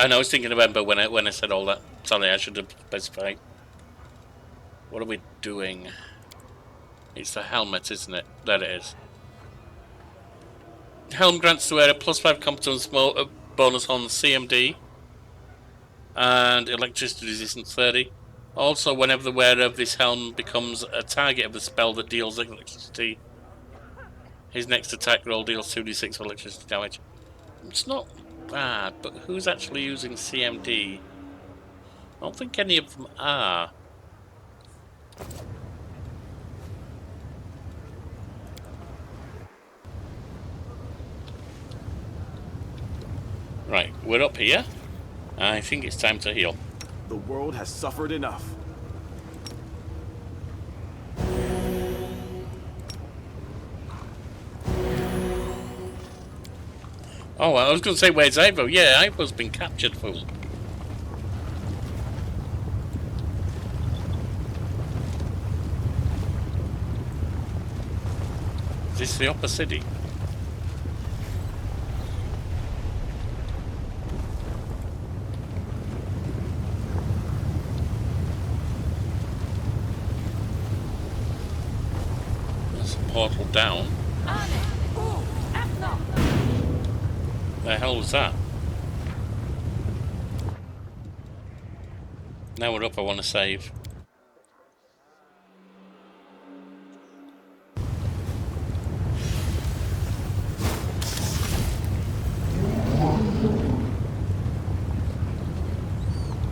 know, I was thinking of Ember when I said all that. Sorry, I should have specified. What are we doing? It's the helmet, isn't it? There it is. Helm grants the wearer +5 competence bonus on CMD and electricity resistance 30. Also, whenever the wearer of this helm becomes a target of a spell that deals electricity, his next attack roll deals 2d6 of electricity damage. It's not bad, but who's actually using CMD? I don't think any of them are. Right, we're up here. I think it's time to heal. The world has suffered enough. Oh, I was going to say, where's Ivo? Yeah, Ivo's been captured, fool. Is this the upper city? There's a portal down. The hell was that? Now we're up, I want to save.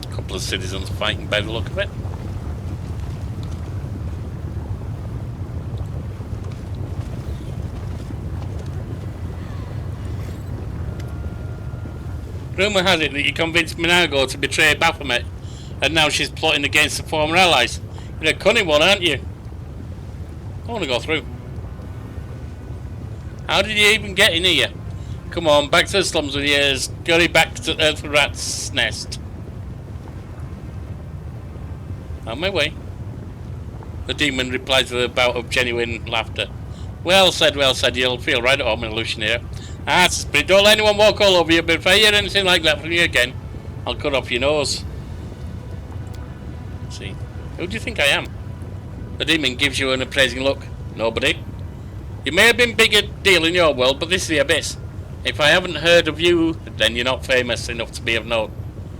A couple of citizens fighting by the look of it. Rumour has it that you convinced Minago to betray Baphomet, and now she's plotting against the former allies. You're a cunning one, aren't you? I want to go through. How did you even get in here? Come on, back to the slums with you. Scurry back to Earth Rat's nest. On my way. The demon replied with a bout of genuine laughter. Well said, you'll feel right at home in illusion here. Ah, spirit, don't let anyone walk all over you, but if I hear anything like that from you again, I'll cut off your nose. See, who do you think I am? The demon gives you an appraising look. Nobody. You may have been bigger deal in your world, but this is the abyss. If I haven't heard of you, then you're not famous enough to be of note.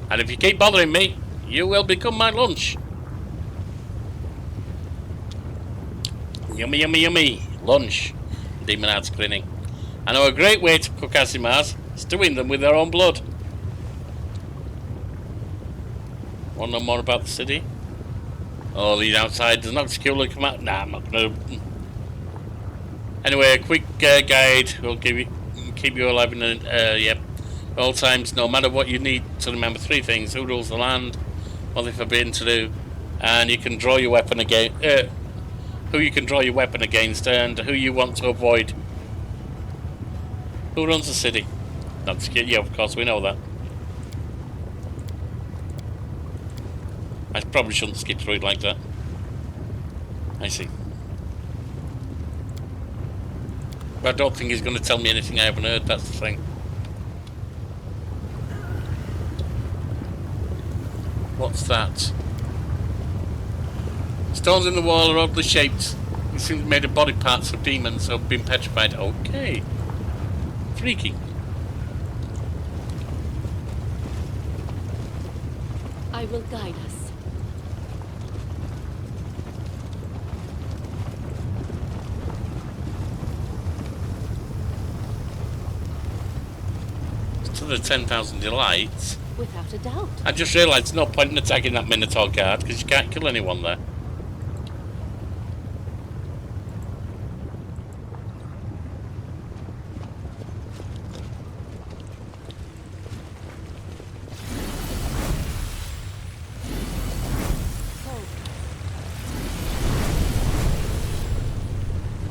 And if you keep bothering me, you will become my lunch. Yummy, yummy, yummy. Lunch. The demon adds, grinning. I know a great way to cook Asimars, stewing them with their own blood. Want to know more about the city? Oh, these outsiders not securely come out. Nah, I'm not gonna. Anyway, a quick guide will keep you alive in yep. At all times, no matter what you need to remember 3 things: who rules the land, what they're forbidden to do, and you can draw your weapon against, who you can draw your weapon against, and who you want to avoid. Who runs the city? That's, yeah, of course, we know that. I probably shouldn't skip through it like that. I see. But I don't think he's going to tell me anything I haven't heard, that's the thing. What's that? Stones in the wall are oddly shaped. They seem to be made of body parts of demons who have been petrified. Okay. Freaky. I will guide us. To the 10,000 delights. Without a doubt. I just realised there's no point in attacking that Minotaur guard because you can't kill anyone there.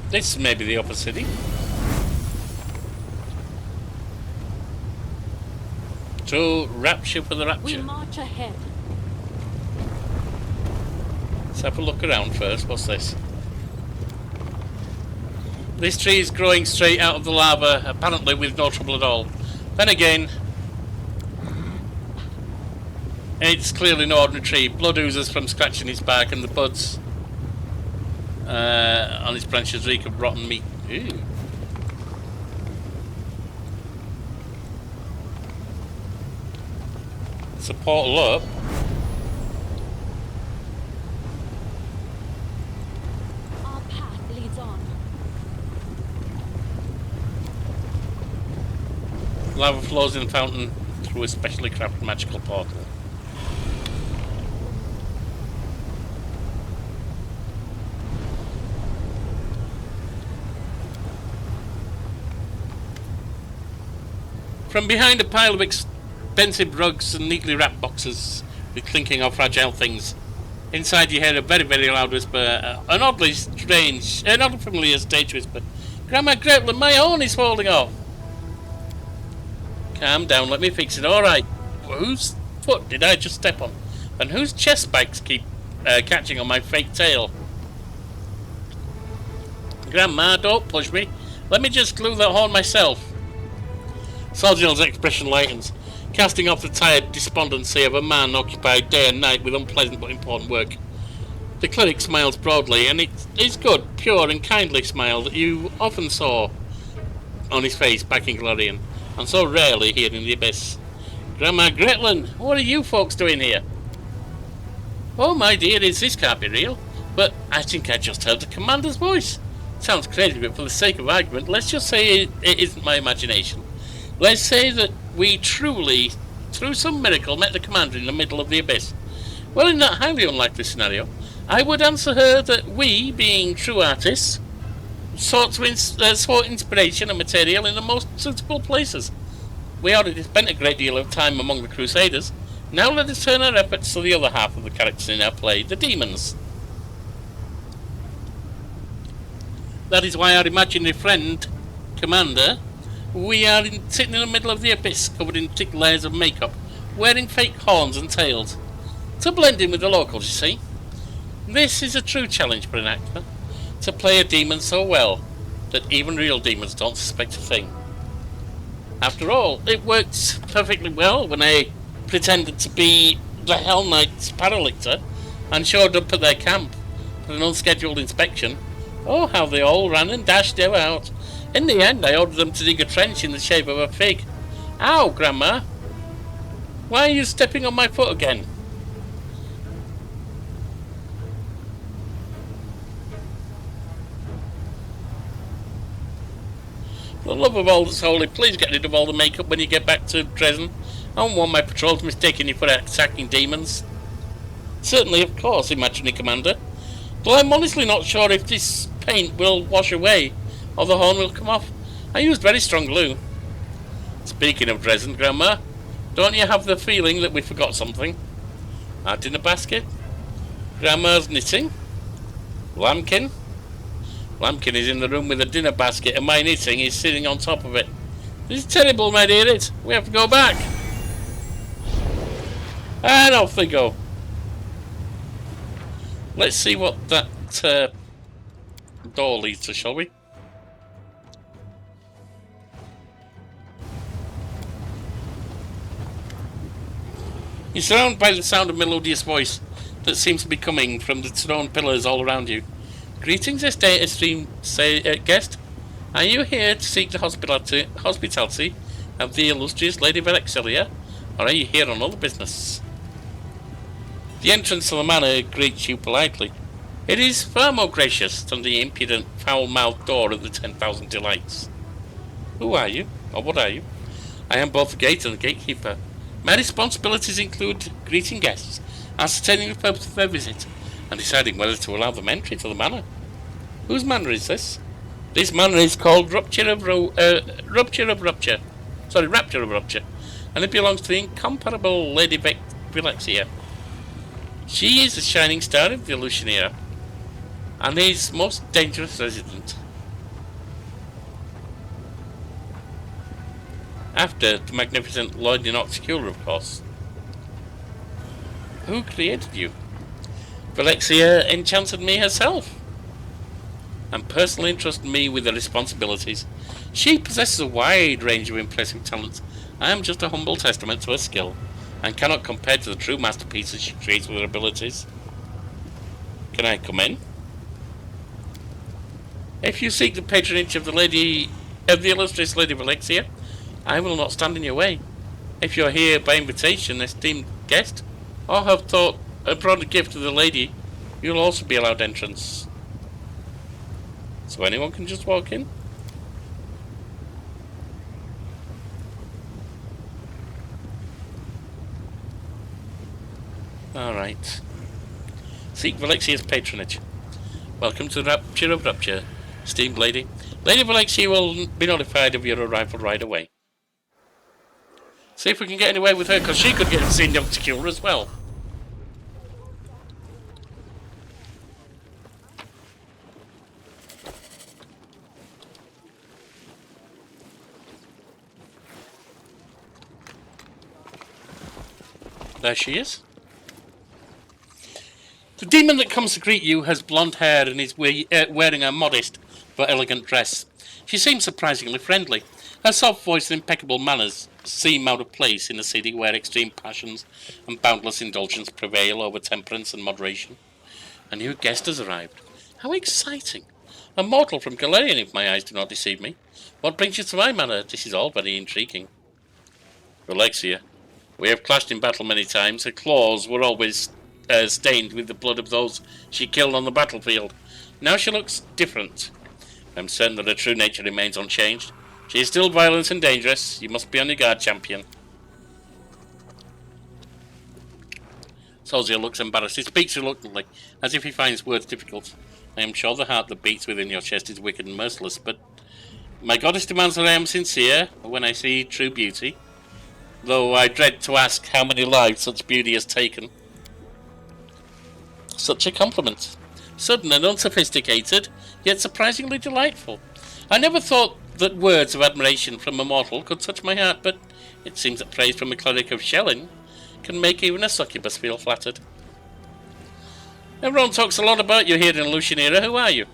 This may be the upper city. To Rapture for the We Rapture. march ahead. Let's have a look around first. What's this? This tree is growing straight out of the lava, apparently with no trouble at all. Then again, it's clearly no ordinary tree. Blood oozes from scratching its bark, and the buds on its branches reek of rotten meat. Ew. It's a portal up. Our path leads on. Lava flows in the fountain through a specially crafted magical portal. From behind a pile of expensive rugs and neatly wrapped boxes with clinking of fragile things, inside you hear a very, very loud whisper, an oddly strange, an oddly familiar stage whisper. Grandma Gretel, my horn is falling off. Calm down, let me fix it. Alright. Whose foot did I just step on? And whose chest spikes keep catching on my fake tail? Grandma, don't push me. Let me just glue that horn myself. Soldier's expression lightens, casting off the tired despondency of a man occupied day and night with unpleasant but important work. The cleric smiles broadly, and it's good, pure and kindly smile that you often saw on his face back in Glorian, and so rarely here in the Abyss. Grandma Gretlin, what are you folks doing here? Oh my dear, this can't be real, but I think I just heard the commander's voice. Sounds crazy, but for the sake of argument, let's just say it isn't my imagination. Let's say that we truly, through some miracle, met the commander in the middle of the Abyss. Well, in that highly unlikely scenario, I would answer her that we, being true artists, sought inspiration and material in the most suitable places. We already spent a great deal of time among the Crusaders. Now let us turn our efforts to the other half of the characters in our play, the demons. That is why our imaginary friend, Commander, we are sitting in the middle of the Abyss, covered in thick layers of makeup, wearing fake horns and tails. To blend in with the locals, you see. This is a true challenge for an actor, to play a demon so well that even real demons don't suspect a thing. After all, it worked perfectly well when I pretended to be the Hell Knight's paralictor and showed up at their camp for an unscheduled inspection. Oh, how they all ran and dashed out. In the end, I ordered them to dig a trench in the shape of a fig. Ow, Grandma! Why are you stepping on my foot again? For the love of all that's holy, please get rid of all the makeup when you get back to Dresden. I don't want my patrols mistaking you for attacking demons. Certainly, of course, imaginary commander. Though I'm honestly not sure if this paint will wash away, or the horn will come off. I used very strong glue. Speaking of Dresden, Grandma, don't you have the feeling that we forgot something? Our dinner basket. Grandma's knitting. Lambkin. Lambkin is in the room with the dinner basket and my knitting is sitting on top of it. This is terrible, my dear. We have to go back. And off they go. Let's see what that door leads to, shall we? You're surrounded by the sound of melodious voice that seems to be coming from the stone pillars all around you. Greetings, esteemed guest. Are you here to seek the hospitality of the illustrious Lady Valexilia, or are you here on other business? The entrance to the manor greets you politely. It is far more gracious than the impudent, foul-mouthed door of the 10,000 Delights. Who are you, or what are you? I am both the gate and the gatekeeper. My responsibilities include greeting guests, ascertaining the purpose of their visit, and deciding whether to allow them entry to the manor. Whose manor is this? This manor is called Rapture of Rupture, and it belongs to the incomparable Lady Vilexia. She is the shining star of the Illusioneer, and his most dangerous resident. After the magnificent Lord Inoxicula, of course. Who created you? Vilexia enchanted me herself, and personally entrusted me with the responsibilities. She possesses a wide range of impressive talents. I am just a humble testament to her skill, and cannot compare to the true masterpieces she creates with her abilities. Can I come in? If you seek the patronage of the illustrious Lady Vilexia, I will not stand in your way. If you are here by invitation, esteemed guest, or have brought a gift to the lady, you will also be allowed entrance. So anyone can just walk in? Alright. Seek Valexia's patronage. Welcome to the Rapture of Rupture, esteemed lady. Lady Vilexia will be notified of your arrival right away. See if we can get anywhere with her, because she could get seen Inoxicula as well. There she is. The demon that comes to greet you has blonde hair and is wearing a modest but elegant dress. She seems surprisingly friendly. Her soft voice and impeccable manners seem out of place in a city where extreme passions and boundless indulgence prevail over temperance and moderation. A new guest has arrived. How exciting! A mortal from Galarian, if my eyes do not deceive me. What brings you to my manor? This is all very intriguing. Vilexia, we have clashed in battle many times. Her claws were always stained with the blood of those she killed on the battlefield. Now she looks different. I'm certain that her true nature remains unchanged. She is still violent and dangerous. You must be on your guard, champion. Solzia looks embarrassed. He speaks reluctantly, as if he finds words difficult. I am sure the heart that beats within your chest is wicked and merciless, but my goddess demands that I am sincere when I see true beauty, though I dread to ask how many lives such beauty has taken. Such a compliment. Sudden and unsophisticated, yet surprisingly delightful. I never thought that words of admiration from a mortal could touch my heart, but it seems that praise from a cleric of Shellin can make even a succubus feel flattered. Everyone talks a lot about you here in Illusioneera. Who are you?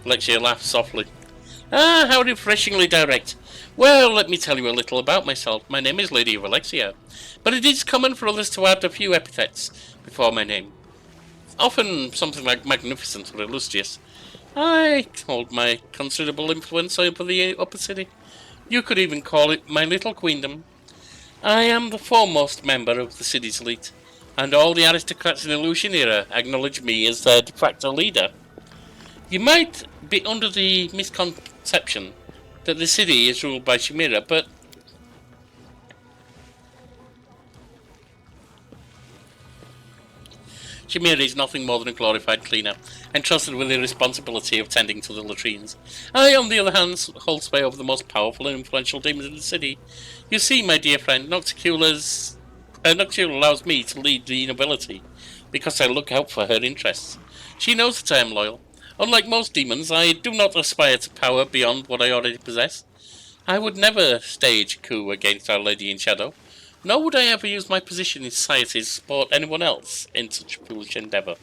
Vilexia laughs softly. Ah, how refreshingly direct. Well, let me tell you a little about myself. My name is Lady Vilexia, but it is common for others to add a few epithets before my name. Often something like magnificent or illustrious. I hold my considerable influence over the upper city. You could even call it my little queendom. I am the foremost member of the city's elite, and all the aristocrats in Illusioneera acknowledge me as their de facto leader. You might be under the misconception that the city is ruled by Chimera, but Chimera is nothing more than a glorified cleaner, entrusted with the responsibility of tending to the latrines. I, on the other hand, hold sway over the most powerful and influential demons in the city. You see, my dear friend, Noxicula's Nocturnal allows me to lead the nobility because I look out for her interests. She knows that I am loyal. Unlike most demons, I do not aspire to power beyond what I already possess. I would never stage a coup against Our Lady in Shadow, nor would I ever use my position in society to support anyone else in such a foolish endeavour.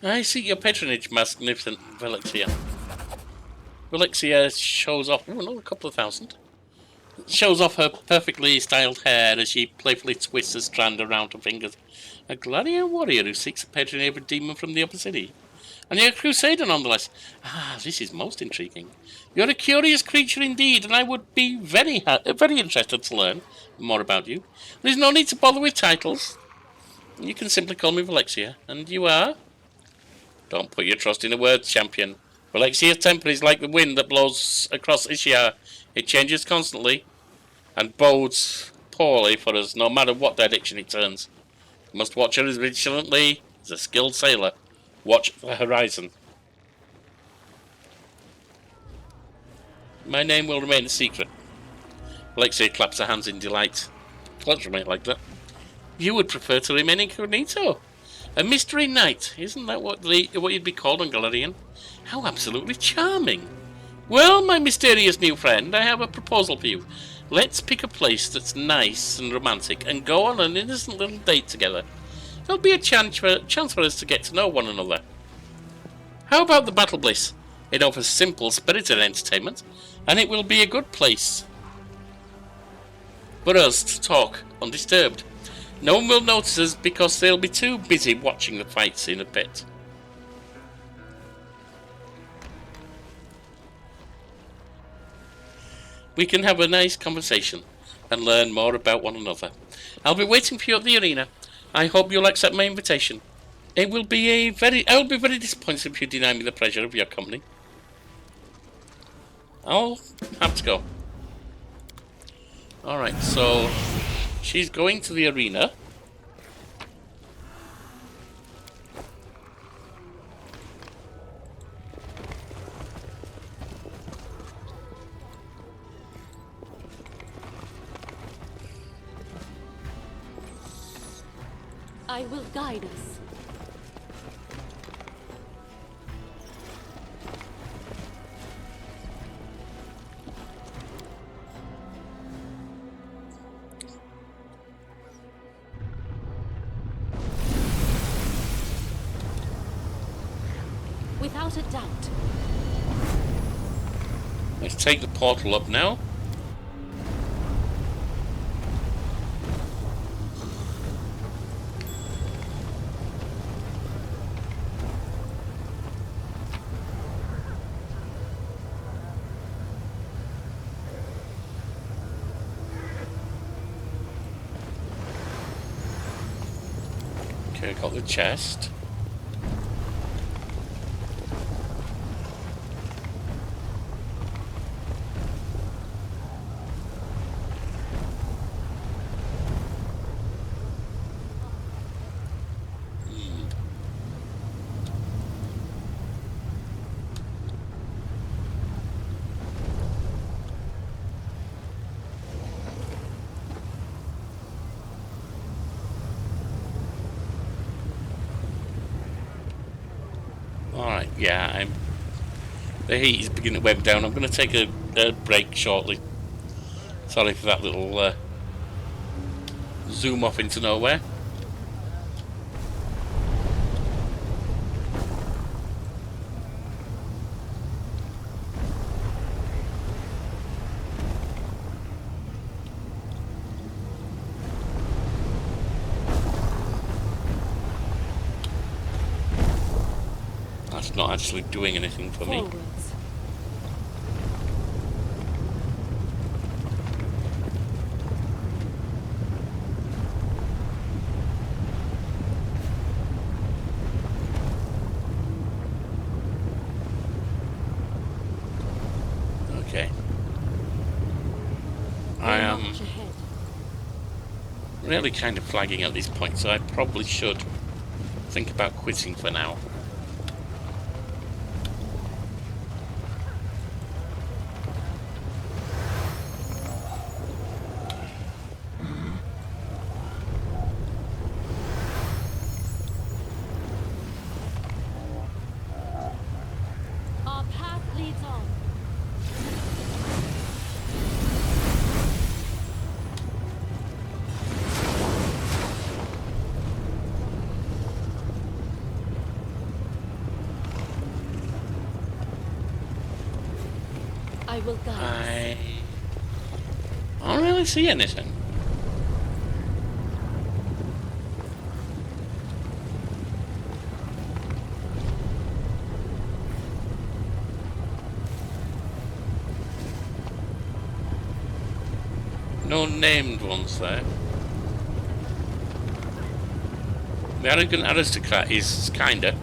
I seek your patronage, magnificent Velixia. Velixia shows off, another couple of thousand. Shows off her perfectly styled hair as she playfully twists a strand around her fingers. A gladiator warrior who seeks the patronage of a demon from the upper city. And you're a crusader nonetheless. Ah, this is most intriguing. You're a curious creature indeed, and I would be very interested to learn more about you. There's no need to bother with titles. You can simply call me Velixia. And you are? Don't put your trust in the words, champion. Valexia's temper is like the wind that blows across Ishia. It changes constantly, and bodes poorly for us, no matter what direction it turns. You must watch her as vigilantly as a skilled sailor. Watch the horizon. My name will remain a secret. Alexia claps her hands in delight. Let's remain like that. You would prefer to remain incognito? A mystery knight, isn't that what you'd be called on Galarian? How absolutely charming! Well, my mysterious new friend, I have a proposal for you. Let's pick a place that's nice and romantic and go on an innocent little date together. There'll be a chance for us to get to know one another. How about the Battle Bliss? It offers simple, spirited entertainment, and it will be a good place for us to talk undisturbed. No one will notice us because they'll be too busy watching the fights in a pit. We can have a nice conversation and learn more about one another. I'll be waiting for you at the arena. I hope you'll accept my invitation. I will be very disappointed if you deny me the pleasure of your company. I'll have to go. Alright, so she's going to the arena. I will guide us. Without a doubt. Let's take the portal up now. Okay, got the chest. Alright, yeah, the heat is beginning to wear down. I'm going to take a break shortly. Sorry for that little zoom off into nowhere. That's not actually doing anything for me. Forwards. Okay. I am March ahead. really kind of flagging at this point, so I probably should think about quitting for now. will guide I don't really see anything. No named ones there. The arrogant aristocrat is kinda.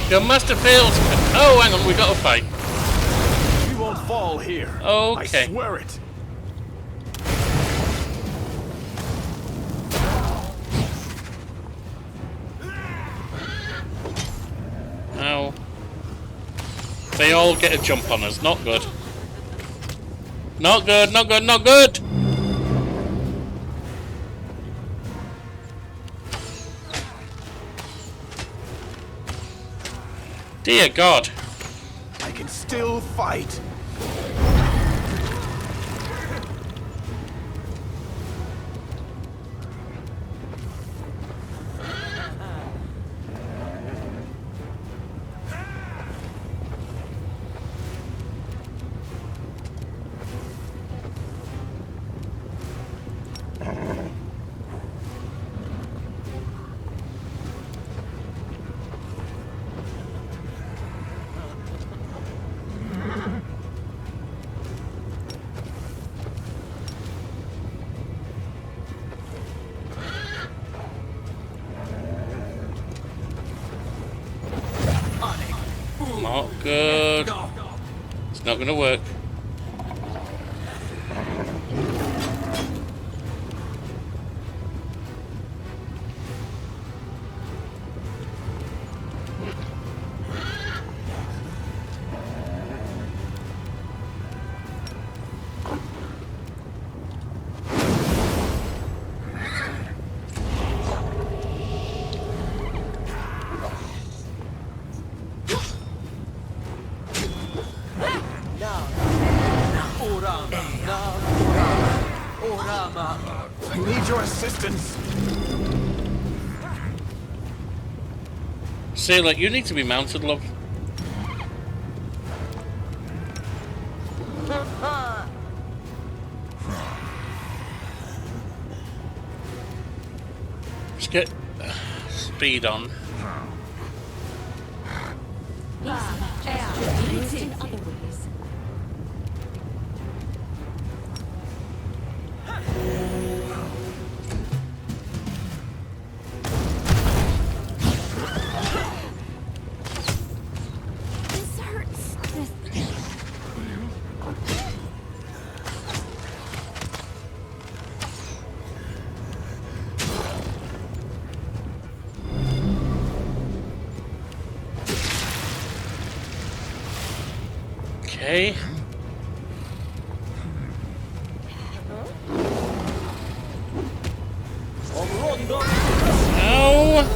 Your master fails. Oh, hang on, we got a fight. We won't fall here. Okay. I swear it. Ow. They all get a jump on us. Not good. Not good, not good, not good! Dear God. I can still fight. Not good. It's not gonna work. I need your assistance. Sailor, you need to be mounted, love. Let's get speed on. used in other ways. This hurts. Okay. No.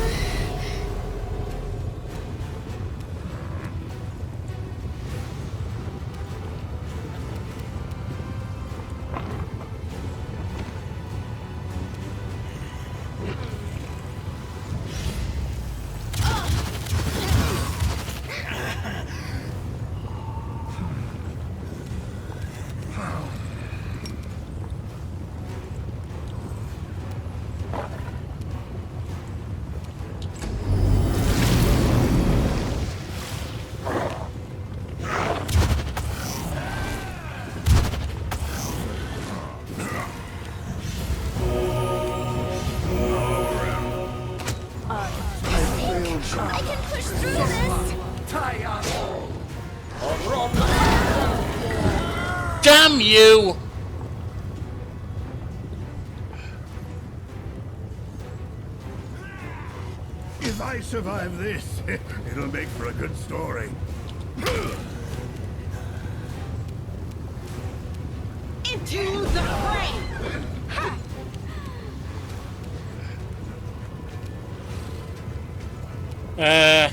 I can push through this. Damn you! If I survive this, it'll make for a good story. Into the fray! Uh.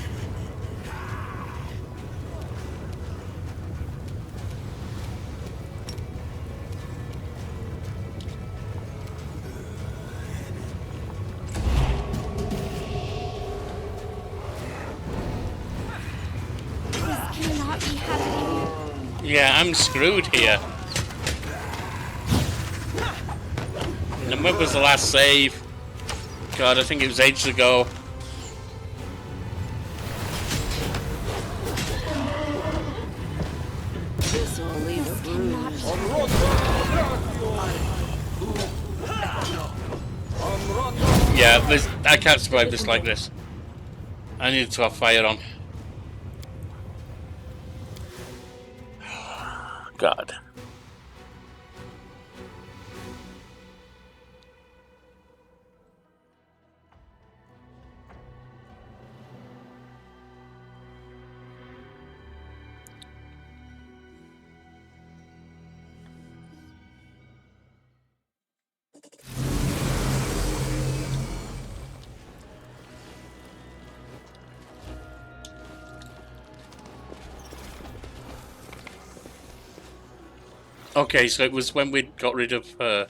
Yeah, I'm screwed here. And when was the last save? God, I think it was ages ago. This will leave a bruise. Yeah, this, I can't survive this like this. I need to have fire on. God. Okay, so it was when we got rid of her.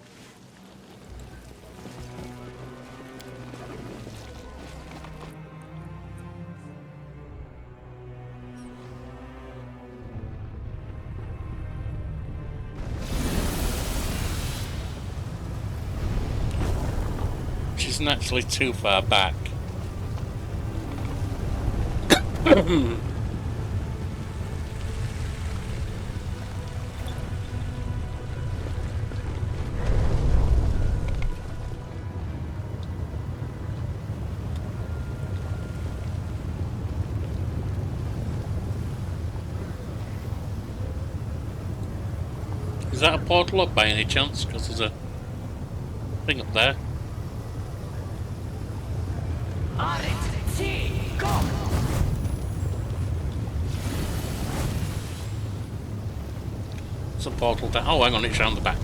Which isn't actually too far back. Is that a portal up by any chance? Because there's a thing up there. It's a portal down. Oh, hang on, it's round the back.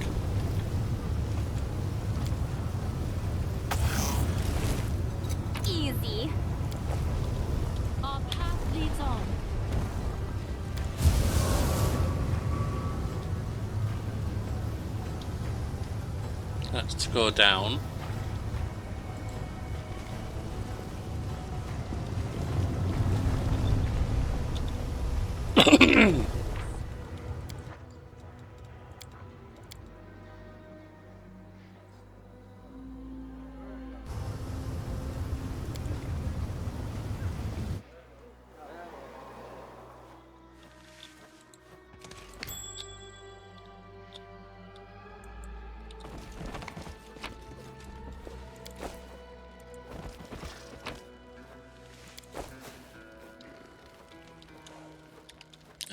Easy. Our path leads on. That's to go down.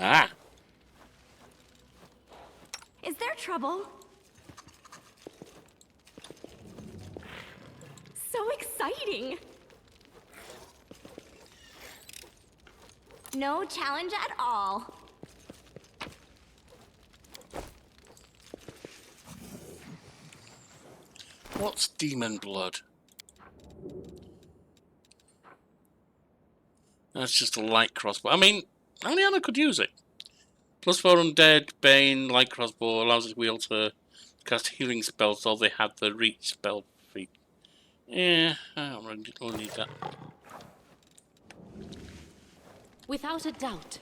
Ah! Is there trouble? So exciting! No challenge at all. What's demon blood? That's just a light crossbow. I mean, Aliana could use it. +4 undead, Bane, light crossbow allows us wheel to cast healing spells, so they have the reach spell feat. Yeah, I don't really need that. Without a doubt.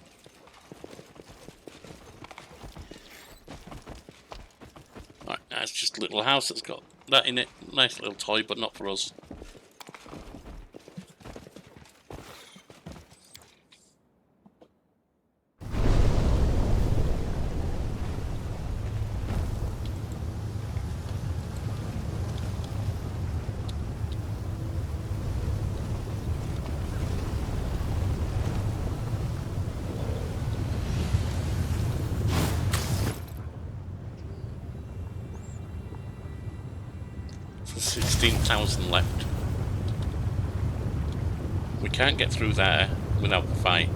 Right, that's just a little house that's got that in it. Nice little toy, but not for us. So 16,000 left. We can't get through there without the fight.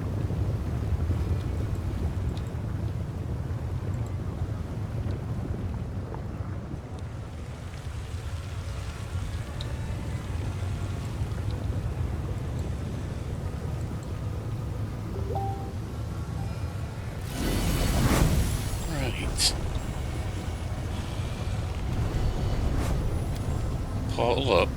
Right. Portal up.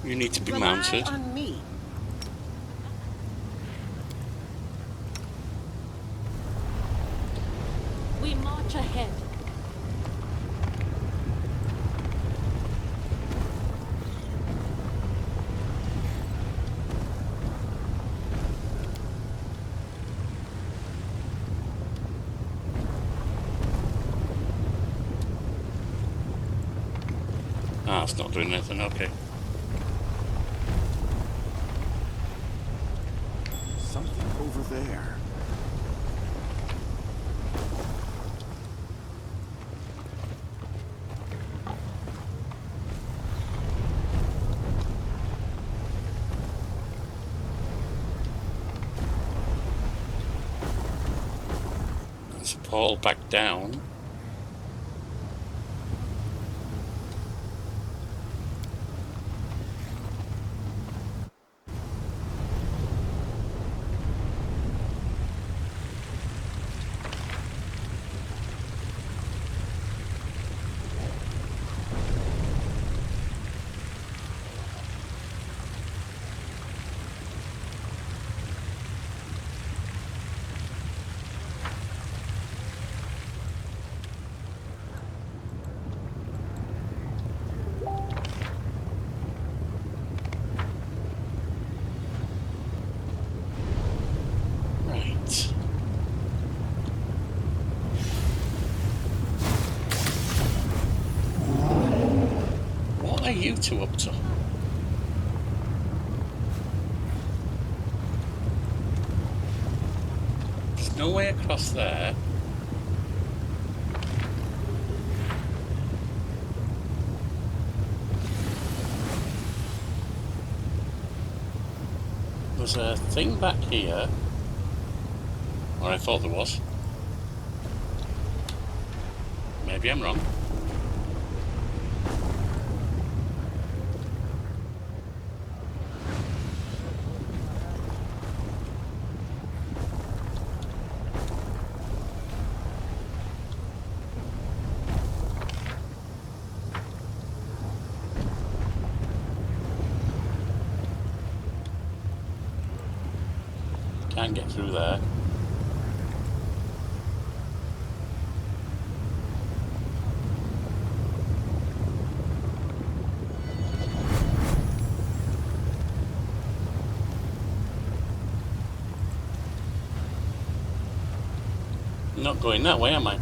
You need to be Rely mounted. on me. We march ahead. Ah, it's not doing anything, okay. Something over there. There's a portal back down. Right. What are you two up to? There's no way across there. There's a thing back here. Or I thought there was. Maybe I'm wrong. Can't get through there. I'm not going that way, am I?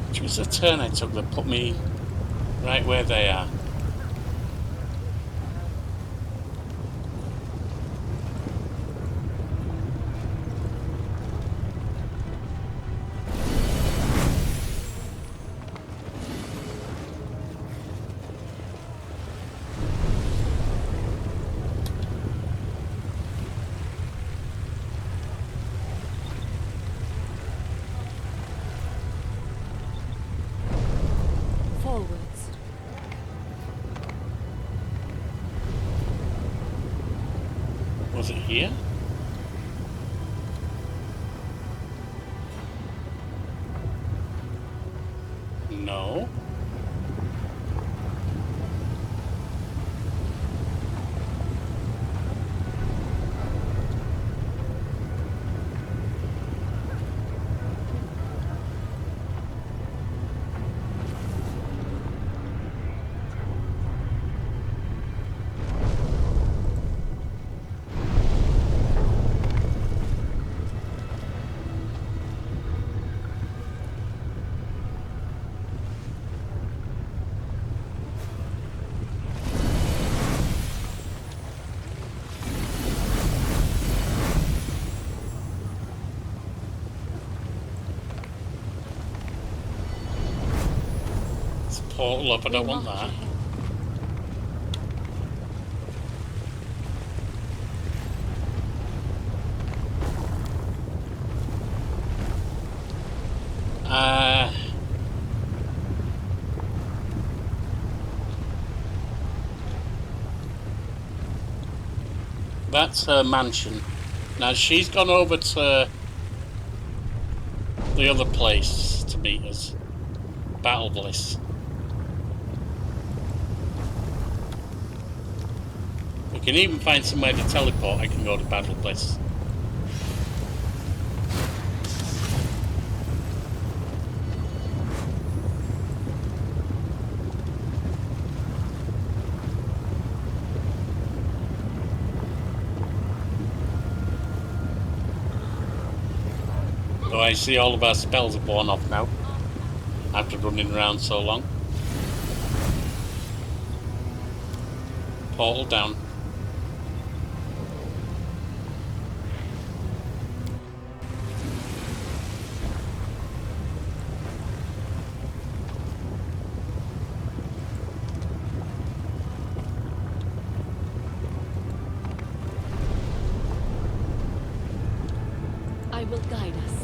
Which was the turn I took that put me right where they are? Forwards. Was it here? No. It's a portal up, I don't want that. That's her mansion. Now she's gone over to the other place to meet us. Battle Bliss. We can even find somewhere to teleport. I can go to Battle Bliss. So I see all of our spells are worn off now, after running around so long. Portal down. I will guide us.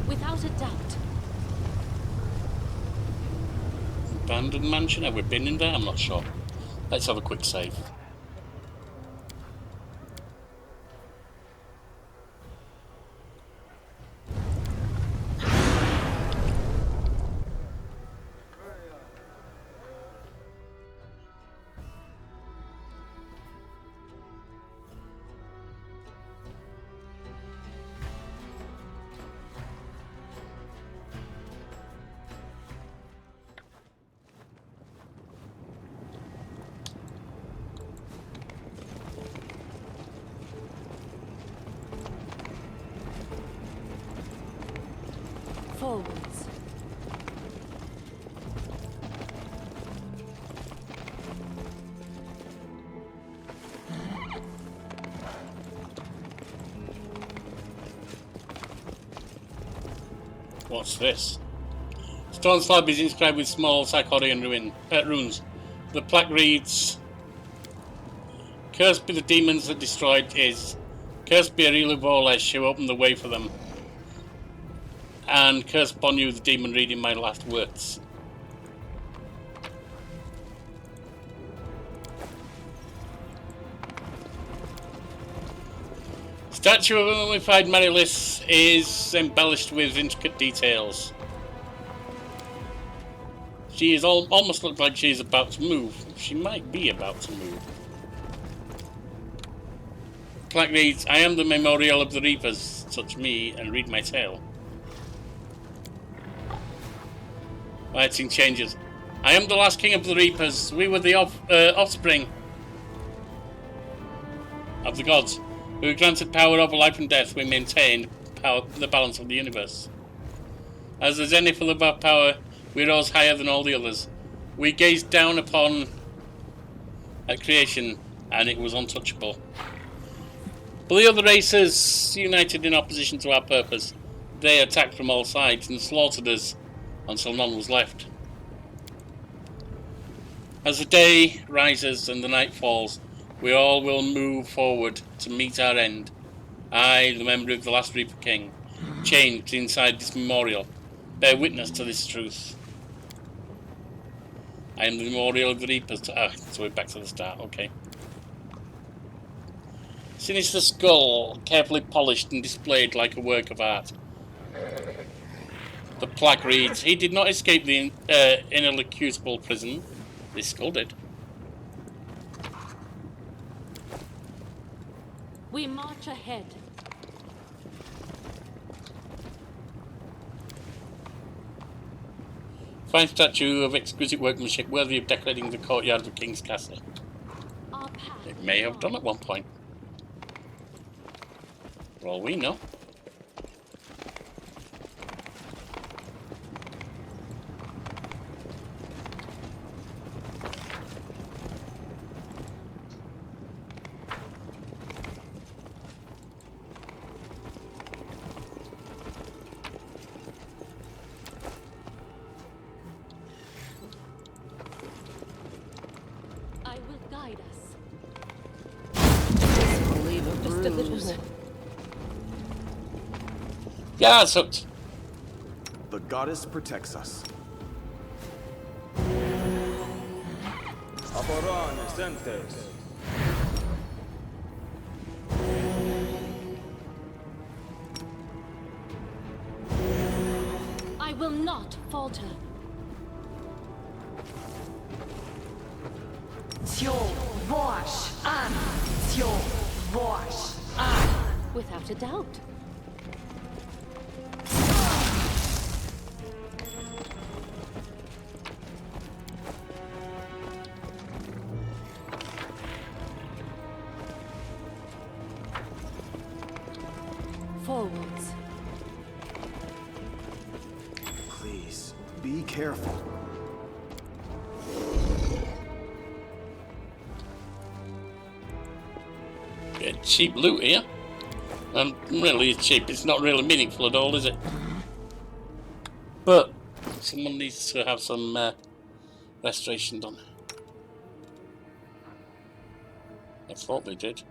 Without a doubt. Abandoned mansion, have we been in there? I'm not sure. Let's have a quick save. Forwards. What's this? Stone slab is inscribed with small Psychodian runes. The plaque reads, "Cursed be the demons that destroyed his. Cursed be Ariel Volesh who opened the way for them. And cursed upon you the demon reading my last words." Statue of a mummified Marilis is embellished with intricate details. She is almost looks like she is about to move. She might be about to move. Plaque reads, "I am the memorial of the Reapers. Touch me and read my tale." Writing changes. "I am the last king of the Reapers. We were the offspring of the gods. We were granted power over life and death. We maintained the balance of the universe. As the zenith of our power, we rose higher than all the others. We gazed down upon at creation, and it was untouchable. But the other races united in opposition to our purpose. They attacked from all sides and slaughtered us until none was left. As the day rises and the night falls, we all will move forward to meet our end. I, the member of the last Reaper King, chained inside this memorial, bear witness to this truth. I am the memorial of the Reapers." So we're back to the start, okay. Sinister skull, carefully polished and displayed like a work of art. The plaque reads, "He did not escape the inelucutable prison." This skull did. We march ahead. Fine statue of exquisite workmanship worthy of decorating the courtyard of a king's castle. Our path. It may have done at one point. For all we know. I will guide us. I'll leave a The bruise a little more. Yeah, it's hooked. The goddess protects us. Aborane sentes. I will not falter. Without a doubt. Forwards. Please, be careful. Get cheap loot here. And really cheap. It's not really meaningful at all, is it? But someone needs to have some restoration done. I thought they did.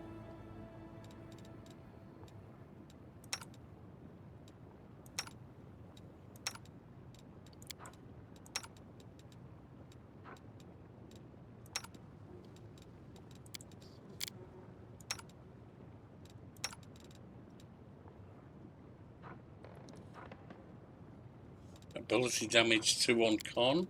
Ability damage 2 on con.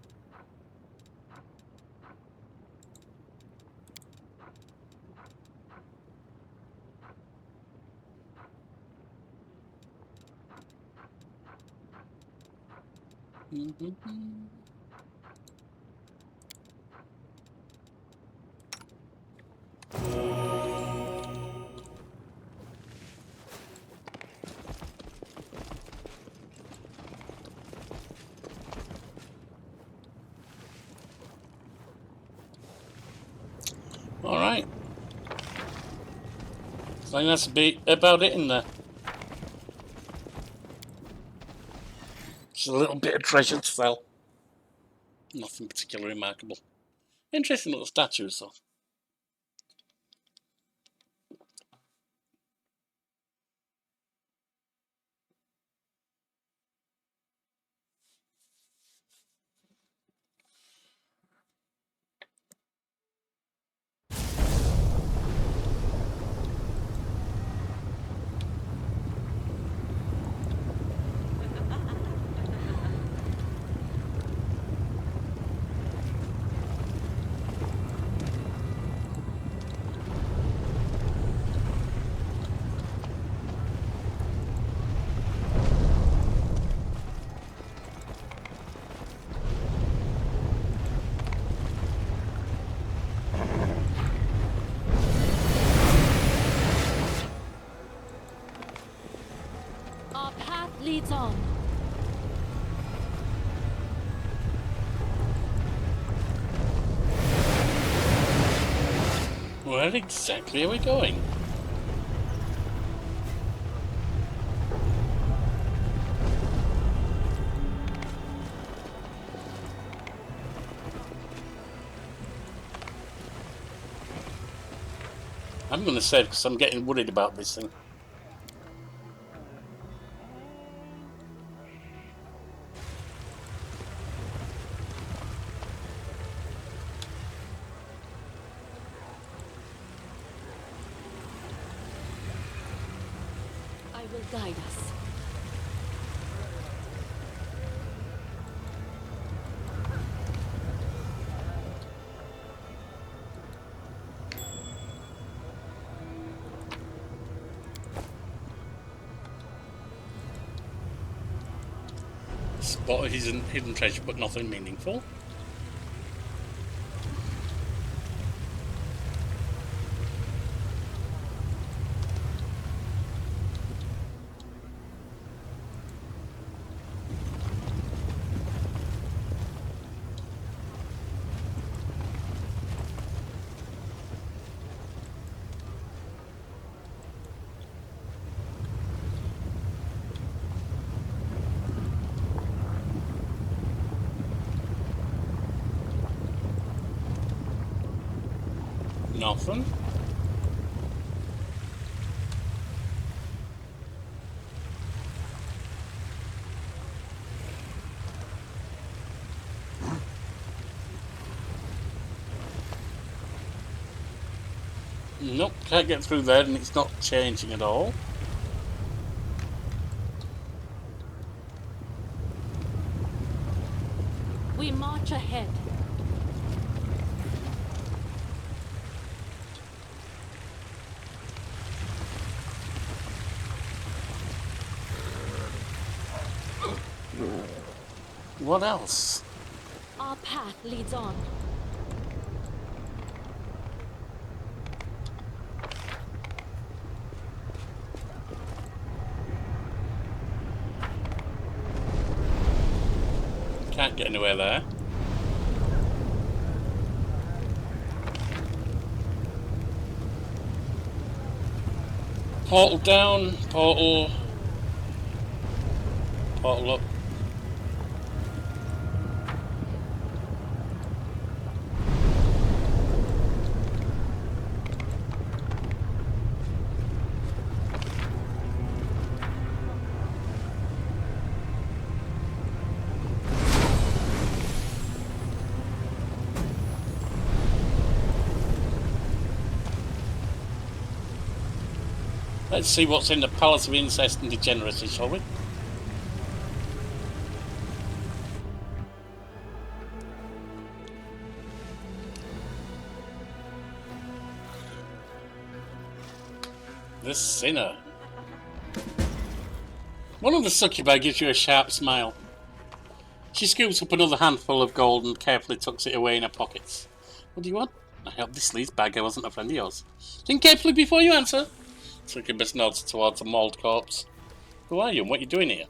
Alright. I think that's about it in there. Just a little bit of treasure to sell. Nothing particularly remarkable. Interesting little statues though. Our path leads on. Where exactly are we going? I'm going to save because I'm getting worried about this thing. I will guide us. Spot his hidden treasure, but nothing meaningful. Nothing. Nope, can't get through there, and it's not changing at all. We march ahead. What else? Our path leads on. Can't get anywhere there. Portal down, portal up. Let's see what's in the Palace of Incest and Degeneracy, shall we? The Sinner. One of the succubi gives you a sharp smile. She scoops up another handful of gold and carefully tucks it away in her pockets. What do you want? I hope this Lee's bagger wasn't a friend of yours. Think carefully before you answer. Succubus nods towards a mauled corpse. Who are you and what are you doing here?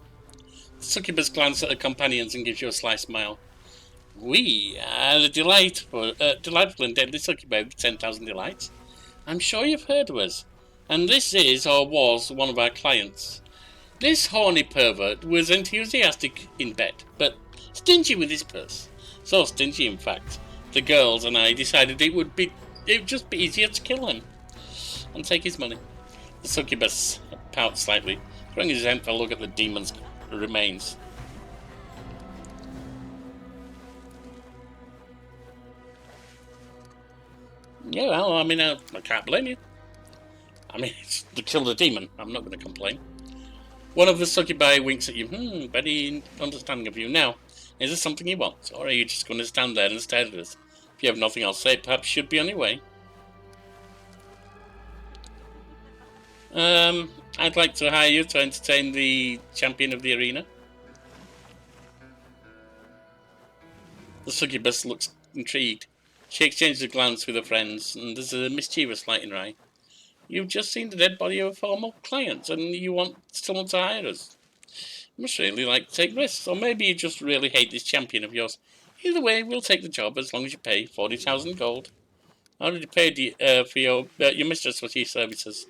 The succubus glances at her companions and gives you a sly smile. We are the delightful and deadly succubi with 10,000 delights. I'm sure you've heard of us. And this is, or was, one of our clients. This horny pervert was enthusiastic in bed, but stingy with his purse. So stingy, in fact, the girls and I decided it would just be easier to kill him and take his money. The succubus pouts slightly, throwing his head to look at the demon's remains. Yeah, well, I mean, I can't blame you. I mean, it's to kill the demon. I'm not going to complain. One of the succubi winks at you. Very understanding of you. Now, is there something you want? Or are you just going to stand there and stare at us? If you have nothing else to say, perhaps you should be on your way. I'd like to hire you to entertain the champion of the arena. The succubus looks intrigued. She exchanges a glance with her friends, and there's a mischievous light in her eye. You've just seen the dead body of a former client, and you want someone to hire us. You must really like to take risks, or maybe you just really hate this champion of yours. Either way, we'll take the job as long as you pay 40,000 gold. I already paid for your mistress for your services.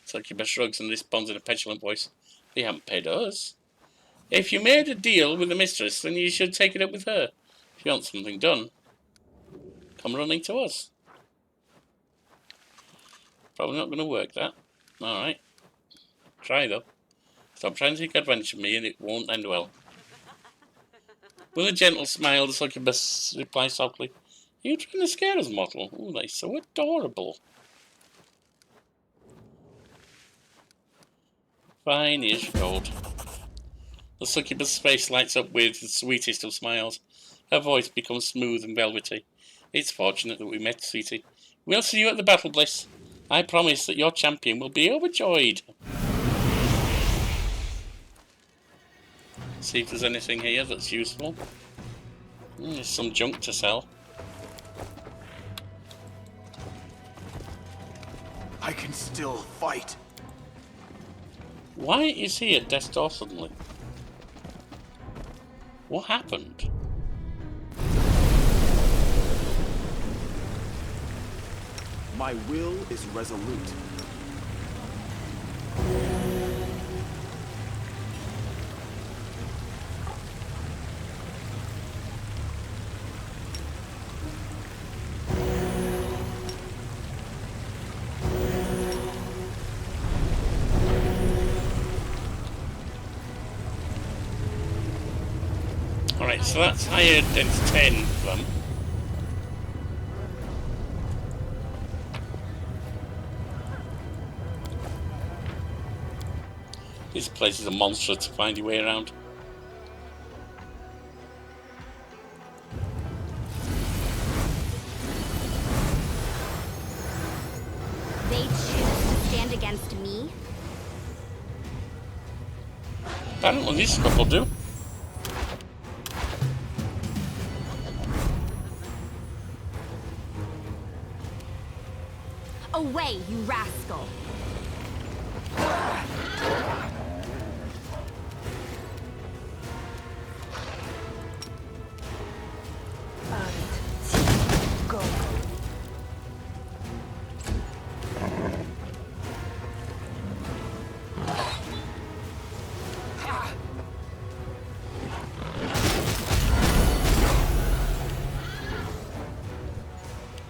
Succubus shrugs and responds in a petulant voice. You haven't paid us. If you made a deal with the mistress, then you should take it up with her. If you want something done, come running to us. Probably not going to work, that. Alright. Try, though. Stop trying to take advantage of me and it won't end well. With a gentle smile, the succubus replies softly. Are you trying to scare us, mortal? Oh, they're so adorable. Fine, here's your gold. The succubus' face lights up with the sweetest of smiles. Her voice becomes smooth and velvety. It's fortunate that we met, sweetie. We'll see you at the battle, Bliss. I promise that your champion will be overjoyed. See if there's anything here that's useful. There's some junk to sell. I can still fight. Why is he at death's door suddenly? What happened? My will is resolute. Alright, so that's hired entertain them. This place is a monster to find your way around. They choose to stand against me? Apparently this couple do. Away, you rascal! Go.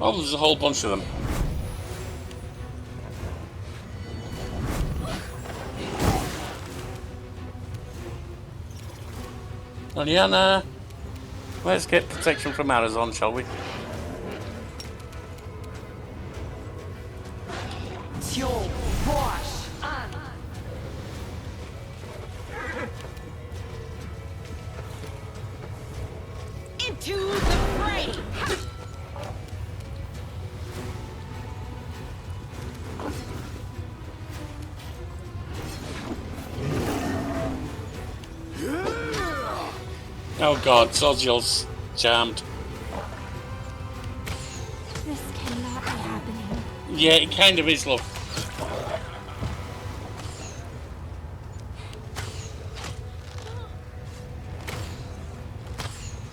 Oh, there's a whole bunch of them. Oriana, let's get protection from Arizon, shall we? Into the fray! Oh god, Soziel's jammed. This cannot be happening. Yeah, it kind of is, love.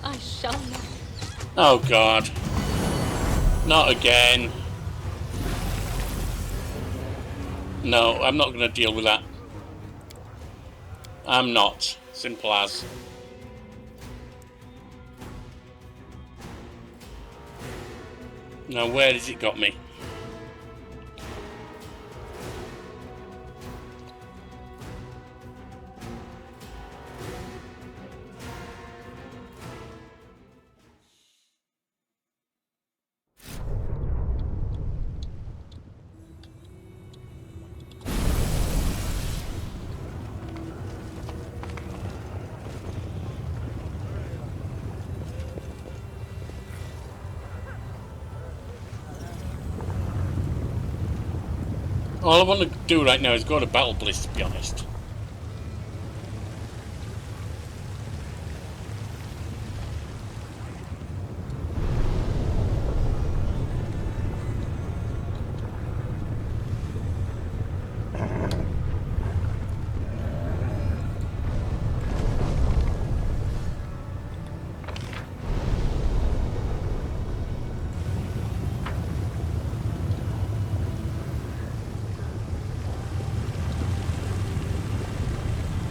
I shall not. Oh god. Not again. No, I'm not going to deal with that. I'm not. Simple as. Now, where has it got me? All I want to do right now is go to Battle Bliss, to be honest.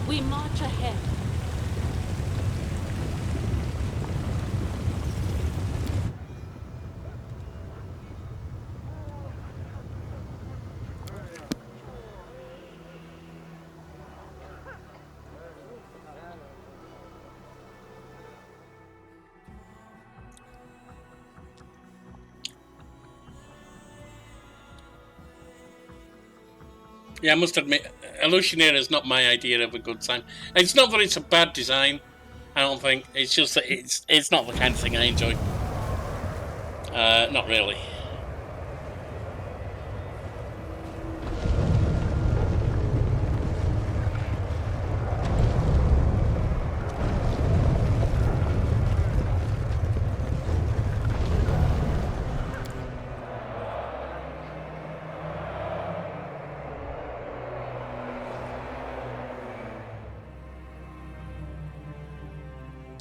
We march ahead. Yeah, I must admit, Illusionator is not my idea of a good time. And it's not that it's a bad design, I don't think. It's just that it's not the kind of thing I enjoy. Not really.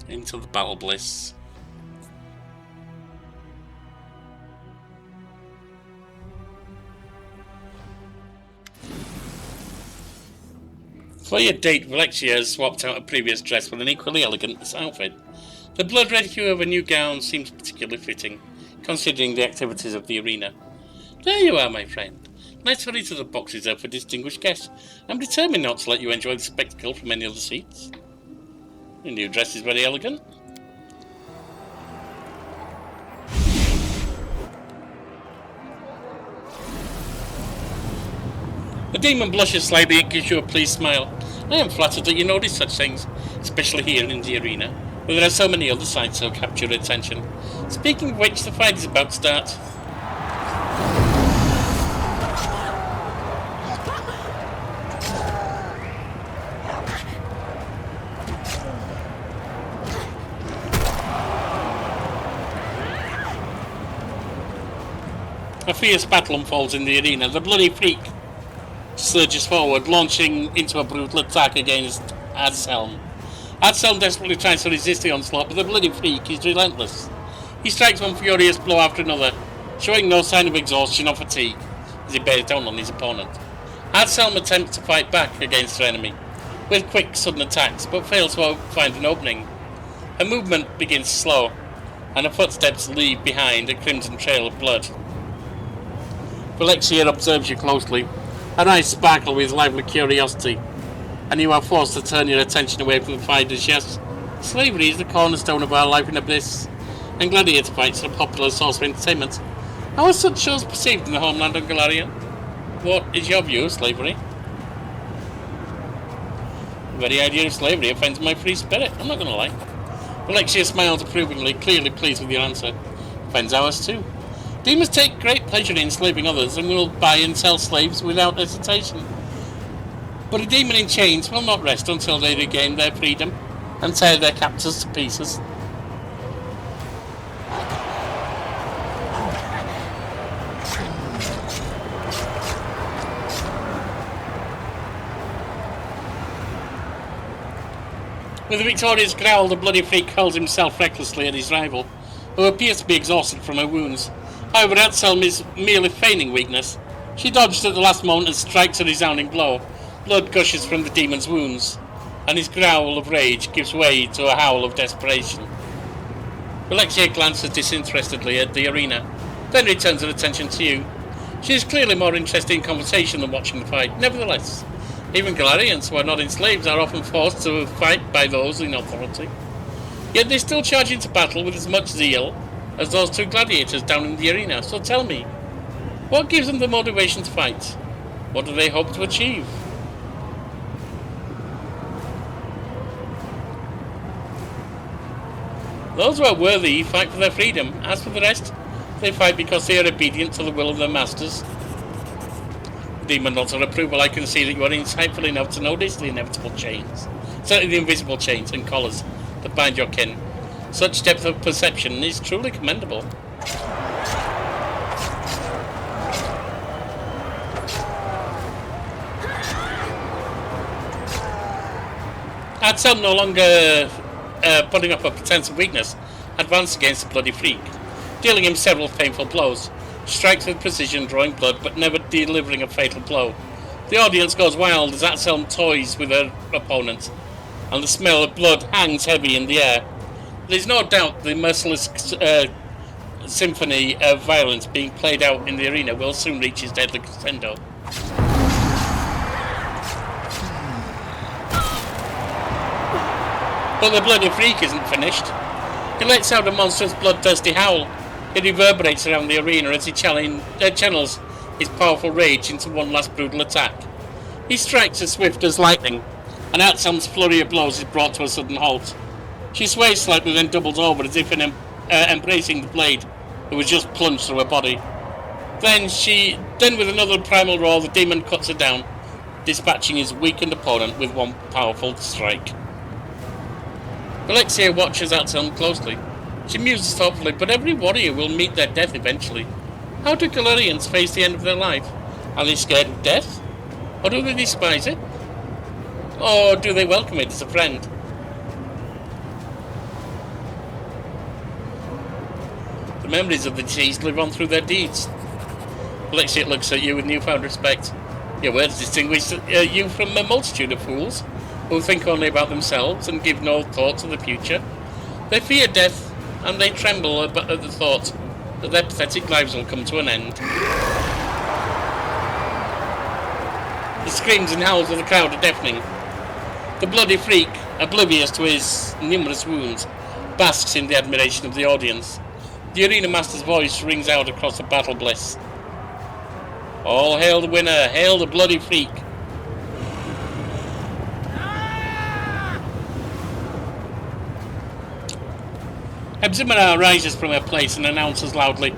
Into the Battle Bliss. For your date, Valexia has swapped out a previous dress with an equally elegant outfit. The blood red hue of a new gown seems particularly fitting, considering the activities of the arena. There you are, my friend. Nice hurry to the boxes there for distinguished guests. I'm determined not to let you enjoy the spectacle from any other seats. Your new dress is very elegant. The demon blushes slightly and gives you a pleased smile. I am flattered that you notice such things, especially here in the arena, where there are so many other sights that capture your attention. Speaking of which, the fight is about to start. A fierce battle unfolds in the arena. The bloody freak surges forward, launching into a brutal attack against Adselm. Adselm desperately tries to resist the onslaught, but the bloody freak is relentless. He strikes one furious blow after another, showing no sign of exhaustion or fatigue as he bears down on his opponent. Adselm attempts to fight back against her enemy with quick, sudden attacks, but fails to find an opening. Her movement begins slow, and her footsteps leave behind a crimson trail of blood. Alexia observes you closely. Her eyes sparkle with lively curiosity, and you are forced to turn your attention away from the fight as yes, slavery is the cornerstone of our life in Abyss, and gladiator fights are a popular source of entertainment. How are such shows perceived in the homeland of Galarian? What is your view of slavery? The very idea of slavery offends my free spirit, I'm not going to lie. Alexia smiles approvingly, clearly pleased with your answer. Offends ours too. Demons take great pleasure in enslaving others and will buy and sell slaves without hesitation. But a demon in chains will not rest until they regain their freedom and tear their captors to pieces. With a victorious growl, the bloody freak hurls himself recklessly at his rival, who appears to be exhausted from her wounds. However, Adselm is merely feigning weakness. She dodged at the last moment and strikes a resounding blow. Blood gushes from the demon's wounds, and his growl of rage gives way to a howl of desperation. Alexia glances disinterestedly at the arena, then returns her attention to you. She is clearly more interested in conversation than watching the fight. Nevertheless, even Galarians who are not enslaved are often forced to fight by those in authority. Yet they still charge into battle with as much zeal as those two gladiators down in the arena. So tell me, what gives them the motivation to fight? What do they hope to achieve? Those who are worthy fight for their freedom. As for the rest, they fight because they are obedient to the will of their masters. The demon nods her approval. I can see that you are insightful enough to notice the inevitable chains, certainly the invisible chains and collars that bind your kin. Such depth of perception is truly commendable. Adselm, no longer putting up a pretense of weakness, advanced against the bloody freak, dealing him several painful blows. Strikes with precision, drawing blood, but never delivering a fatal blow. The audience goes wild as Adselm toys with her opponent, and the smell of blood hangs heavy in the air. There is no doubt the merciless symphony of violence being played out in the arena will soon reach its deadly crescendo. But the bloody freak isn't finished. He lets out a monstrous bloodthirsty howl. It reverberates around the arena as he channels his powerful rage into one last brutal attack. He strikes as swift as lightning, and Adselm's flurry of blows is brought to a sudden halt. She sways slightly, then doubles over as if embracing the blade that was just plunged through her body. Then with another primal roar, the demon cuts her down, dispatching his weakened opponent with one powerful strike. Alexia watches Adselm closely. She muses thoughtfully, but every warrior will meet their death eventually. How do Galarians face the end of their life? Are they scared of death? Or do they despise it? Or do they welcome it as a friend? The memories of the deceased live on through their deeds. Alexia looks at you with newfound respect. Your words distinguish you from a multitude of fools who think only about themselves and give no thought to the future. They fear death, and they tremble at the thought that their pathetic lives will come to an end. The screams and howls of the crowd are deafening. The bloody freak, oblivious to his numerous wounds, basks in the admiration of the audience. The arena master's voice rings out across the battle bliss. All hail the winner, hail the bloody freak. Hepzibah rises from her place and announces loudly,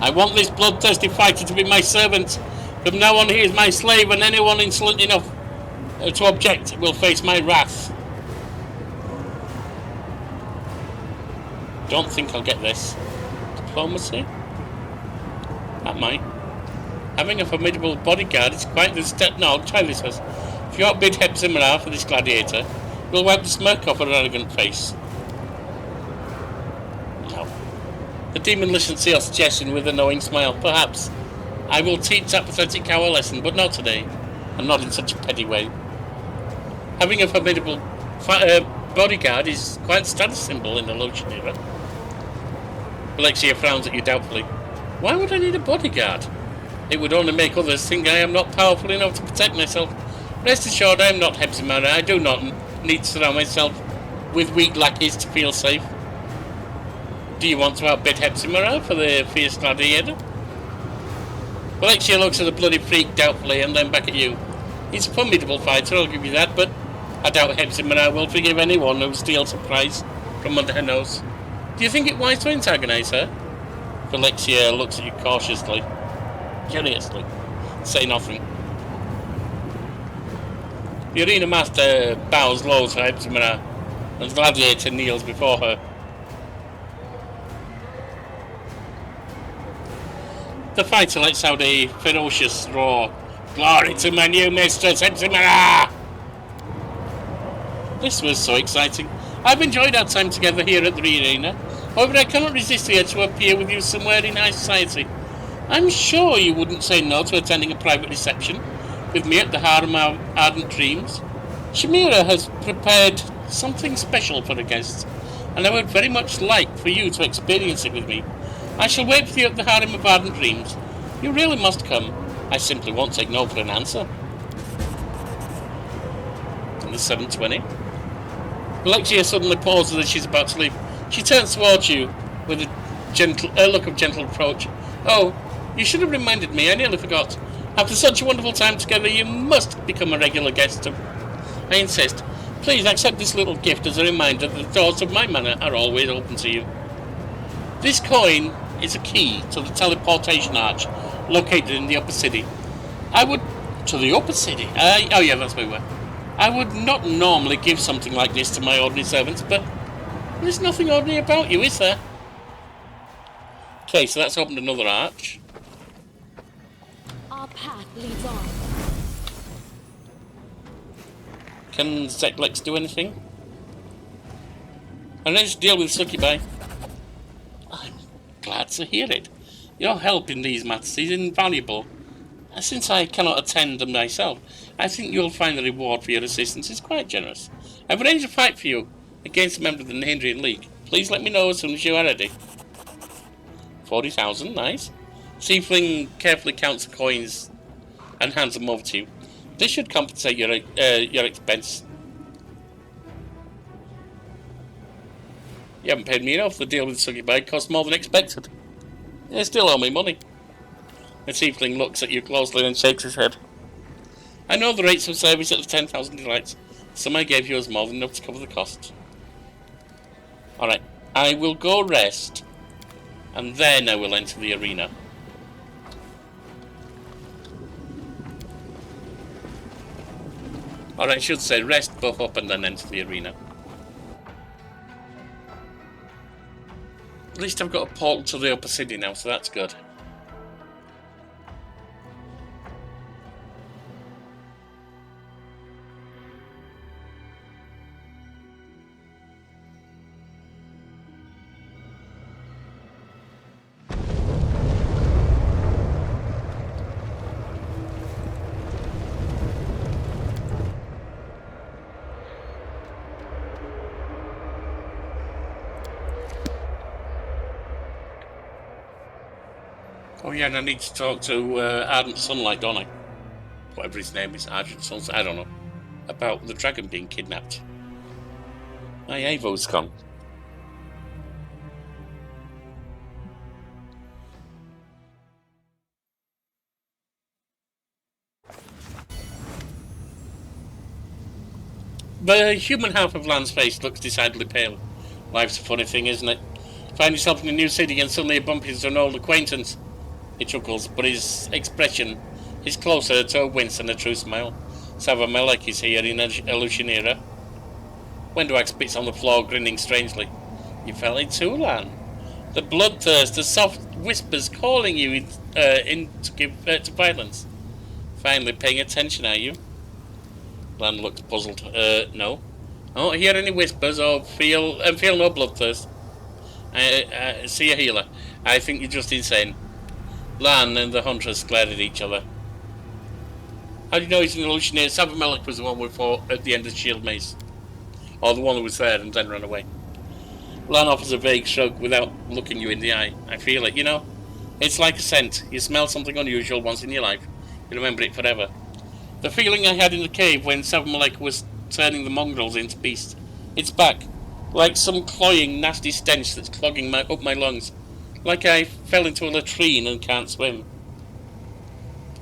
I want this bloodthirsty fighter to be my servant. From now on he is my slave, and anyone insolent enough to object will face my wrath. Don't think I'll get this. Diplomacy? That might. Having a formidable bodyguard is quite the step. No, try this first. If you outbid Hepzibah for this gladiator, we'll wipe the smirk off her arrogant face. No. The demon listens to your suggestion with a knowing smile. Perhaps. I will teach that pathetic cow a lesson, but not today, and not in such a petty way. Having a formidable bodyguard is quite a status symbol in the Lotion era. Alexia frowns at you doubtfully. Why would I need a bodyguard? It would only make others think I am not powerful enough to protect myself. Rest assured, I am not Hepzibah. I do not need to surround myself with weak lackeys to feel safe. Do you want to outbid Hepzibah for the fierce gladiator? Alexia looks at the bloody freak doubtfully and then back at you. He's a formidable fighter, I'll give you that, but I doubt Hepzibah will forgive anyone who steals a prize from under her nose. Do you think it wise to antagonize her? Alexia looks at you cautiously, curiously, say nothing. The arena master bows low to Hepzibah, and the gladiator kneels before her. The fighter lets out a ferocious roar. Glory to my new mistress, Hepzibah! This was so exciting. I've enjoyed our time together here at the arena. However, I cannot resist the urge to appear with you somewhere in high society. I'm sure you wouldn't say no to attending a private reception with me at the Harem of Ardent Dreams. Shamira has prepared something special for the guests, and I would very much like for you to experience it with me. I shall wait for you at the Harem of Ardent Dreams. You really must come. I simply won't take no for an answer. In the 7:20. Alexia suddenly pauses as she's about to leave. She turns towards you with a look of gentle reproach. Oh, you should have reminded me. I nearly forgot. After such a wonderful time together, you must become a regular guest. I insist. Please accept this little gift as a reminder that the doors of my manor are always open to you. This coin is a key to the teleportation arch located in the upper city. To the upper city? Oh yeah, that's where we were. I would not normally give something like this to my ordinary servants, but there's nothing ordinary about you, is there? Okay, so that's opened another arch. Our path leads on. Can Zeklex do anything? I managed to deal with Succubi. I'm glad to hear it. Your help in these matters is invaluable. Since I cannot attend them myself, I think you'll find the reward for your assistance is quite generous. I've arranged a fight for you against a member of the Nahindrian League. Please let me know as soon as you are ready. 40,000, nice. Siefling carefully counts the coins and hands them over to you. This should compensate your expense. You haven't paid me enough. The deal with Succubi cost more than expected. You still owe me money. The Tiefling looks at you closely and shakes his head. I know the rates of service at the 10,000 delights. The sum I gave you is more than enough to cover the cost. Alright, I will go rest, and then I will enter the arena. Or I should say rest, buff up, and then enter the arena. At least I've got a portal to the upper city now, so that's good. Oh yeah, and I need to talk to Ardent Sunlight, don't I? Whatever his name is, Ardent Sunlight, I don't know. About the dragon being kidnapped. My Avo's gone. The human half of Lan's face looks decidedly pale. Life's a funny thing, isn't it? Find yourself in a new city and suddenly you bump into an old acquaintance. He chuckles, but his expression is closer to a wince than a true smile. Savamelek is here in Illusionera. Wendwack spits on the floor, grinning strangely. You fell in too, Lan. The bloodthirst, the soft whispers calling you to violence. Finally paying attention, are you? Lan looks puzzled. No. I don't hear any whispers or feel no bloodthirst. I see a healer. I think you're just insane. Lan and the Huntress glared at each other. How do you know he's an illusionaire? Savamelek was the one we fought at the end of the shield maze. Or the one who was there and then ran away. Lan offers a vague shrug without looking you in the eye. I feel it, you know? It's like a scent. You smell something unusual once in your life. You remember it forever. The feeling I had in the cave when Savamelek was turning the mongrels into beasts. It's back. Like some cloying, nasty stench that's clogging up my lungs. Like I fell into a latrine and can't swim.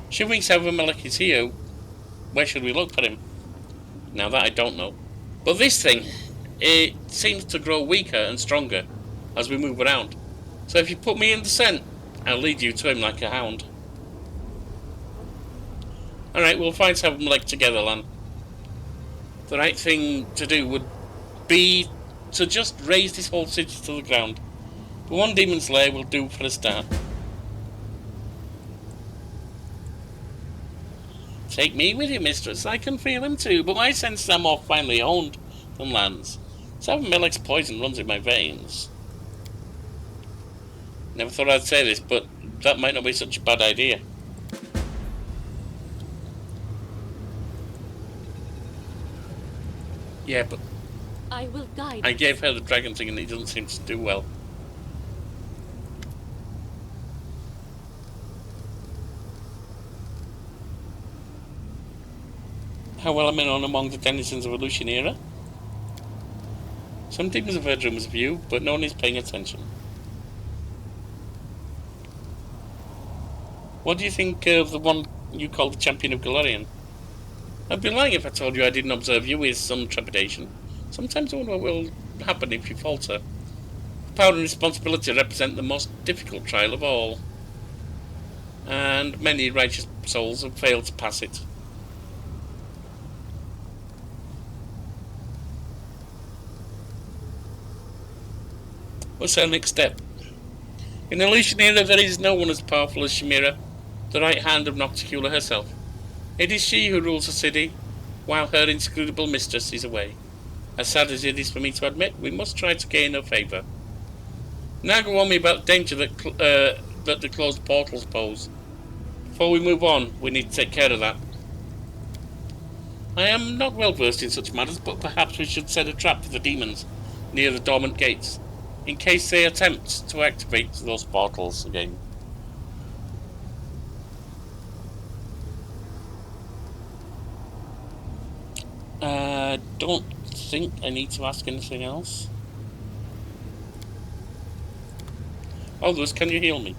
Assuming Savamelek is here, where should we look for him? Now that I don't know. But this thing, it seems to grow weaker and stronger as we move around. So if you put me in the scent, I'll lead you to him like a hound. Alright, we'll find Savamelek together, Lan. The right thing to do would be to just raise this whole city to the ground. But one demon's lair will do for a start. Take me with you, mistress. I can feel him too, but my senses are more finely honed than Lan's. Savamelek's poison runs in my veins. Never thought I'd say this, but that might not be such a bad idea. Yeah, but I will guide. I gave her the dragon thing and it doesn't seem to do well. How well am I known among the denizens of Illusionera? Some demons have heard rumours of you, but no one is paying attention. What do you think of the one you call the Champion of Galarian? I'd be lying if I told you I didn't observe you with some trepidation. Sometimes I wonder what will happen if you falter. Power and responsibility represent the most difficult trial of all. And many righteous souls have failed to pass it. What's our next step? In Illusionera there is no one as powerful as Chimera, the right hand of Nocticula herself. It is she who rules the city, while her inscrutable mistress is away. As sad as it is for me to admit, we must try to gain her favour. Naga warned me about the danger that the closed portals pose. Before we move on, we need to take care of that. I am not well versed in such matters, but perhaps we should set a trap for the demons near the dormant gates, in case they attempt to activate those portals again. Don't think I need to ask anything else. Oh, Lewis, can you heal me?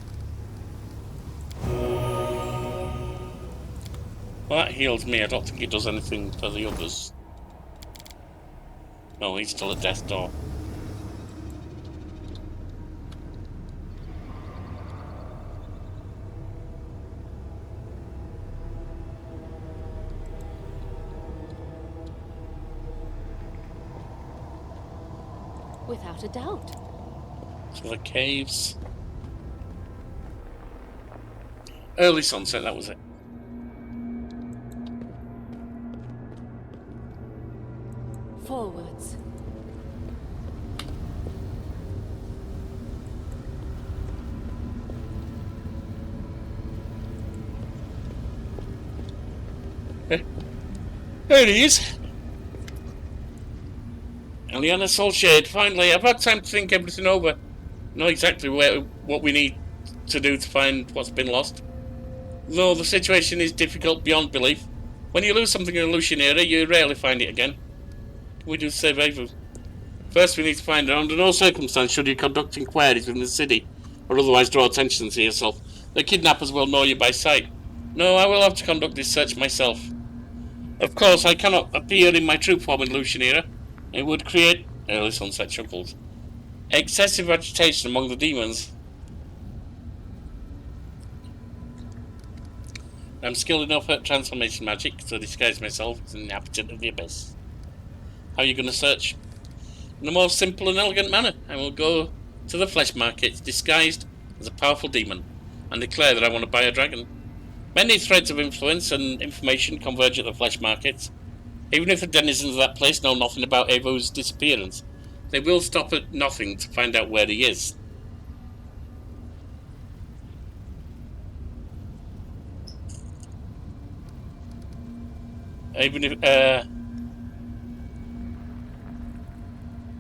Well, that heals me. I don't think it does anything for the others. No, he's still at death's door. Without a doubt. So the caves. Early sunset, that was it. Forwards. There it is. Eliana Soulshade, finally, I've had time to think everything over. Know exactly what we need to do to find what's been lost. Though the situation is difficult beyond belief. When you lose something in a Illusionera, you rarely find it again. We do survival. First we need to find out under no circumstance should you conduct inquiries within the city, or otherwise draw attention to yourself. The kidnappers will know you by sight. No, I will have to conduct this search myself. Of course, I cannot appear in my true form in Illusionera. It would create... Early sunset chuckles. Excessive agitation among the demons. I'm skilled enough at transformation magic to disguise myself as an inhabitant of the abyss. How are you going to search? In the most simple and elegant manner. I will go to the flesh market disguised as a powerful demon and declare that I want to buy a dragon. Many threads of influence and information converge at the flesh market. Even if the denizens of that place know nothing about Evo's disappearance, they will stop at nothing to find out where he is. Even if,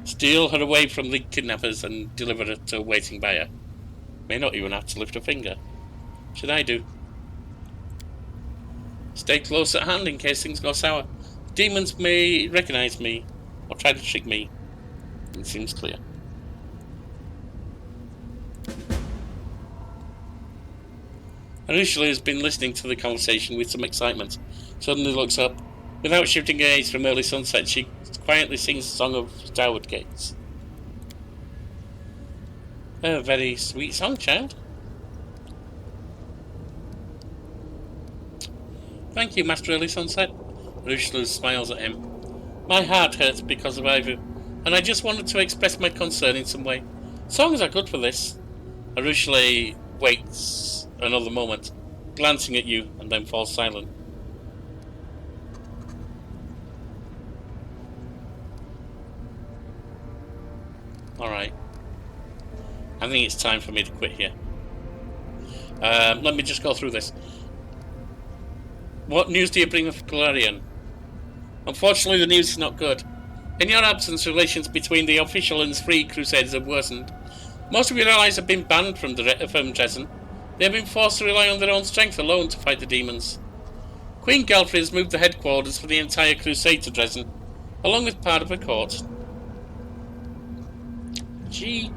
steal her away from the kidnappers and deliver her to a waiting buyer. May not even have to lift a finger. Should I do? Stay close at hand in case things go sour. Demons may recognize me or try to trick me. It seems clear. Arusha has been listening to the conversation with some excitement. Suddenly looks up. Without shifting gaze from early sunset, she quietly sings a song of Starward Gates. A very sweet song, child. Thank you, Master Early Sunset. Arusha smiles at him. My heart hurts because of Ivu, and I just wanted to express my concern in some way. Songs are good for this. Arusha waits another moment, glancing at you, and then falls silent. Alright. I think it's time for me to quit here. Let me just go through this. What news do you bring of Galarian? Unfortunately, the news is not good. In your absence, relations between the official and free Crusaders have worsened. Most of your allies have been banned from Dresden. They have been forced to rely on their own strength alone to fight the demons. Queen Galfrey has moved the headquarters for the entire Crusade to Dresden, along with part of her court. She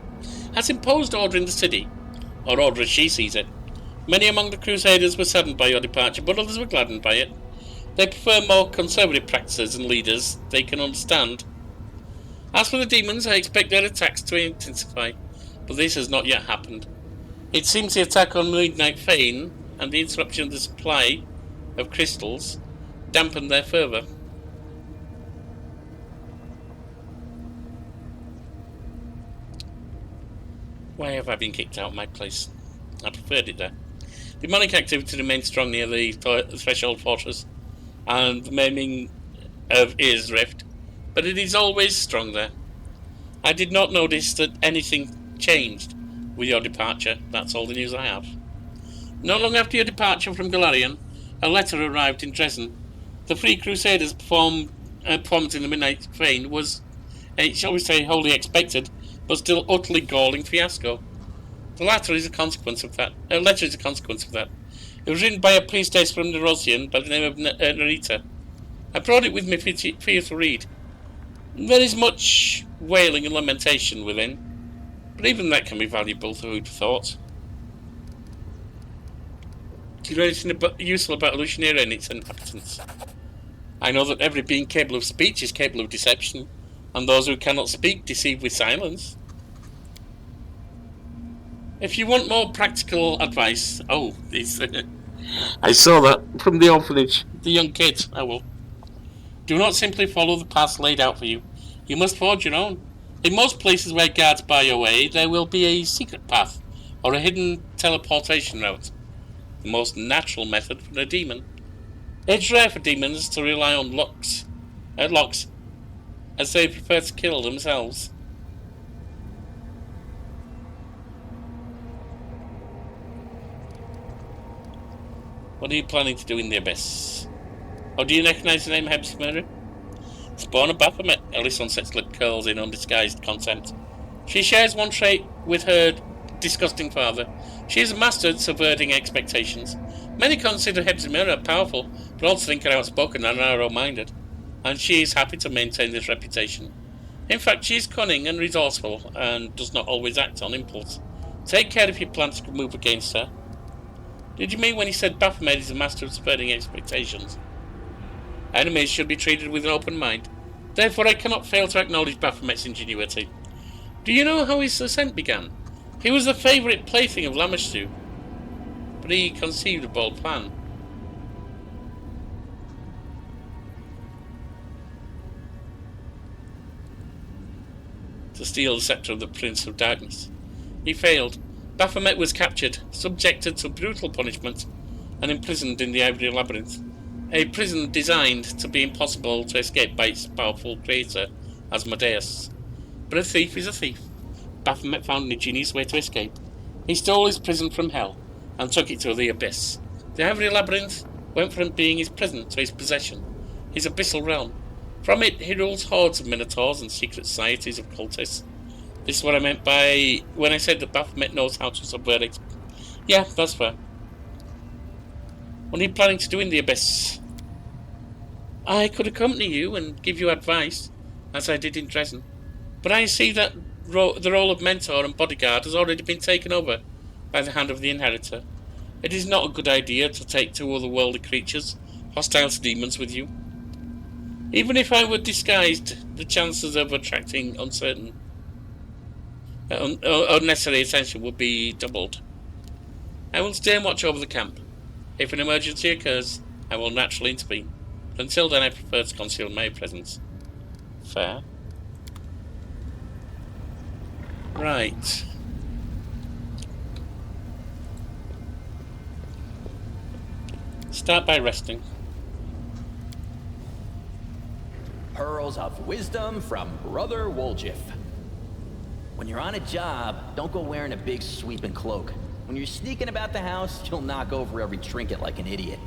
has imposed order in the city, or order as she sees it. Many among the Crusaders were saddened by your departure, but others were gladdened by it. They prefer more conservative practices and leaders they can understand. As for the demons, I expect their attacks to intensify, but this has not yet happened. It seems the attack on Midnight Fane and the interruption of the supply of crystals dampened their fervour. Why have I been kicked out of my place? I preferred it there. Demonic activity remains strong near the Threshold Fortress and the maiming of Ear's Rift, but it is always strong there. I did not notice that anything changed with your departure. That's all the news I have. Not long after your departure from Galarian, a letter arrived in Dresden. The Free Crusaders' performance in the Midnight Fane was, shall we say, wholly expected, but still utterly galling fiasco. The letter is a consequence of that. It was written by a priestess from Nerosian by the name of Narita. I brought it with me for you to read. There is much wailing and lamentation within, but even that can be valuable to who'd thought. Do you know anything useful about Lucianera and its inhabitants? I know that every being capable of speech is capable of deception, and those who cannot speak deceive with silence. If you want more practical advice... Oh, this... I saw that from the orphanage. The young kids. I will. Do not simply follow the paths laid out for you. You must forge your own. In most places where guards bar your way, there will be a secret path, or a hidden teleportation route. The most natural method for a demon. It's rare for demons to rely on locks, as they prefer to kill themselves. What are you planning to do in the Abyss? Oh, do you recognize the name Hebsmurder? Spawn of Baphomet. Early Sunset's lip curls in undisguised contempt. She shares one trait with her disgusting father. She is a master at subverting expectations. Many consider Hebsmurder powerful, but also think her outspoken and narrow-minded, and she is happy to maintain this reputation. In fact, she is cunning and resourceful, and does not always act on impulse. Take care if you plan to move against her. Did you mean when he said Baphomet is a master of subverting expectations? Enemies should be treated with an open mind. Therefore, I cannot fail to acknowledge Baphomet's ingenuity. Do you know how his ascent began? He was the favourite plaything of Lamashtu, but he conceived a bold plan. To steal the sceptre of the Prince of Darkness. He failed. Baphomet was captured, subjected to brutal punishment, and imprisoned in the Ivory Labyrinth, a prison designed to be impossible to escape by its powerful creator, Asmodeus. But a thief is a thief. Baphomet found an ingenious way to escape. He stole his prison from hell, and took it to the abyss. The Ivory Labyrinth went from being his prison to his possession, his abyssal realm. From it, he rules hordes of minotaurs and secret societies of cultists. This is what I meant by when I said that Baphomet knows how to subvert it. Yeah, that's fair. What are you planning to do in the abyss? I could accompany you and give you advice, as I did in Dresden. But I see that the role of mentor and bodyguard has already been taken over by the hand of the inheritor. It is not a good idea to take two otherworldly creatures, hostile to demons, with you. Even if I were disguised, the chances of attracting unnecessary attention would be doubled. I will stay and watch over the camp. If an emergency occurs, I will naturally intervene. But until then, I prefer to conceal my presence. Fair. Right. Start by resting. Pearls of wisdom from Brother Woljif. When you're on a job, don't go wearing a big sweeping cloak. When you're sneaking about the house, you'll knock over every trinket like an idiot.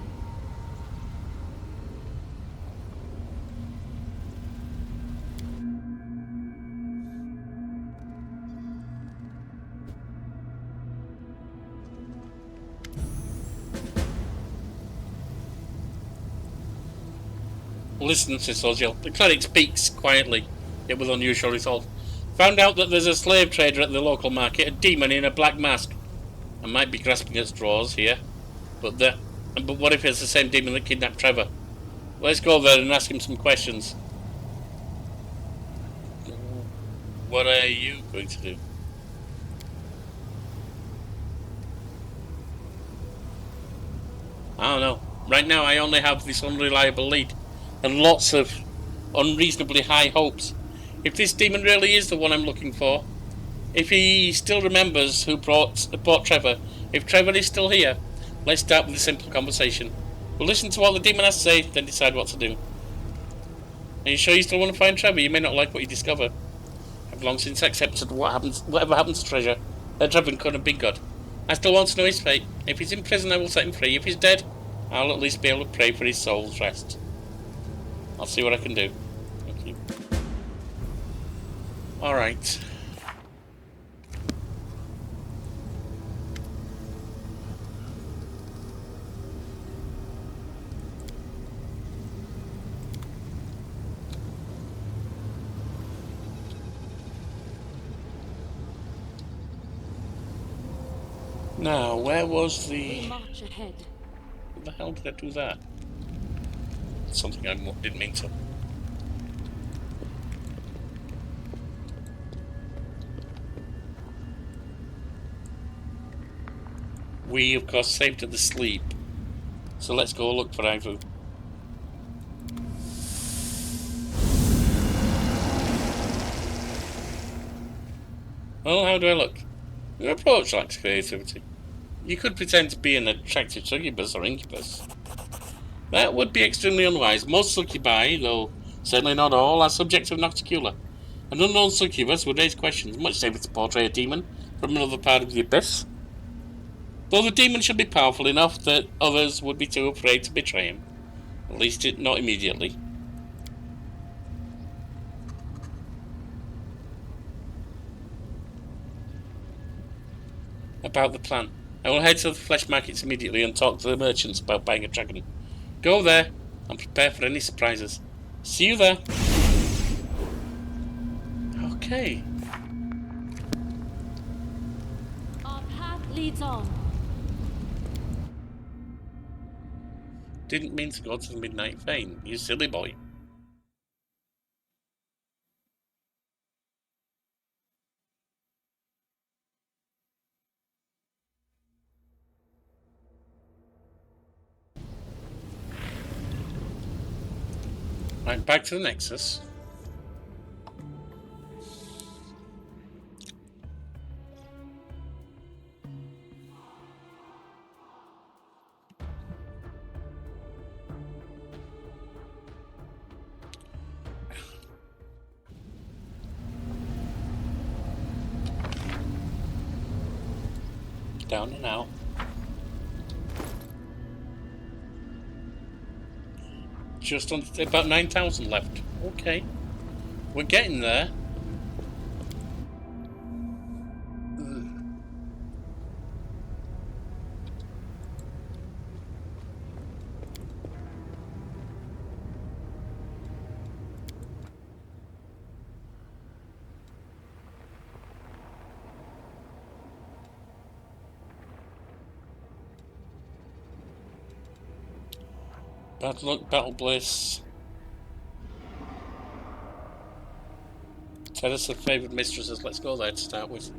Listen, Sir Soziel. The cleric speaks quietly, yet with unusual resolve. Found out that there's a slave trader at the local market, a demon in a black mask. I might be grasping at straws here, but what if it's the same demon that kidnapped Trevor? Let's go there and ask him some questions. What are you going to do? I don't know. Right now I only have this unreliable lead and lots of unreasonably high hopes. If this demon really is the one I'm looking for, if he still remembers who brought Trevor, if Trevor is still here, let's start with a simple conversation. We'll listen to what the demon has to say, then decide what to do. Are you sure you still want to find Trevor? You may not like what you discover. I've long since accepted whatever happens to Trevor couldn't have been good. I still want to know his fate. If he's in prison, I will set him free. If he's dead, I'll at least be able to pray for his soul's rest. I'll see what I can do. Thank you. Alright. Now, where was We march ahead. How the hell did I do that? Something I didn't mean to. We, of course, saved at the sleep. So let's go look for Ivu. Well, how do I look? Your approach lacks creativity. You could pretend to be an attractive succubus or incubus. That would be extremely unwise. Most succubi, though certainly not all, are subjects of nocticula. An unknown succubus would raise questions. Much safer to portray a demon from another part of the abyss. Though the demon should be powerful enough that others would be too afraid to betray him. At least not immediately. About the plan. I will head to the flesh markets immediately and talk to the merchants about buying a dragon. Go there and prepare for any surprises. See you there. Okay. Our path leads on. Didn't mean to go to the midnight vein, you silly boy. Right, back to the Nexus. Down and out. Just on about 9,000 left. Okay, we're getting there. Bad luck, battle bliss. Tell us the favoured mistresses. Let's go there to start with.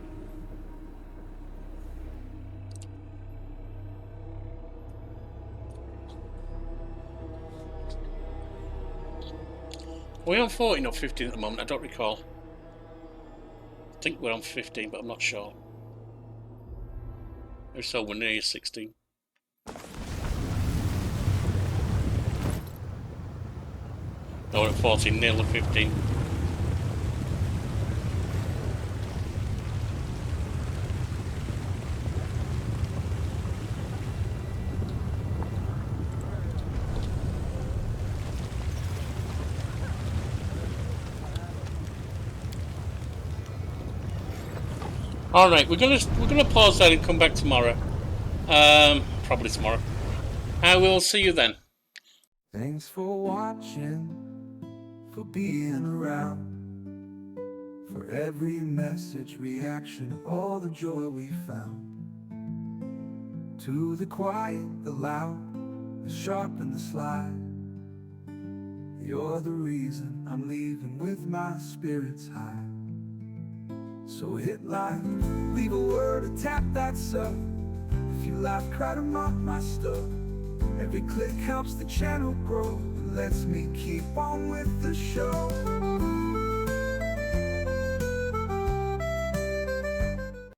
Are we on 14 or 15 at the moment? I don't recall. I think we're on 15, but I'm not sure. If so, we're near 16. No, we're at 14, nearly 15. All right, we're gonna pause there and come back tomorrow. Probably tomorrow. I will see you then. Thanks for watching, for being around, for every message, reaction, all the joy we found. To the quiet, the loud, the sharp and the sly, you're the reason I'm leaving with my spirits high. So hit like, leave a word or tap that sub. If you laugh, cry to mock my stuff. Every click helps the channel grow, lets me keep on with the show.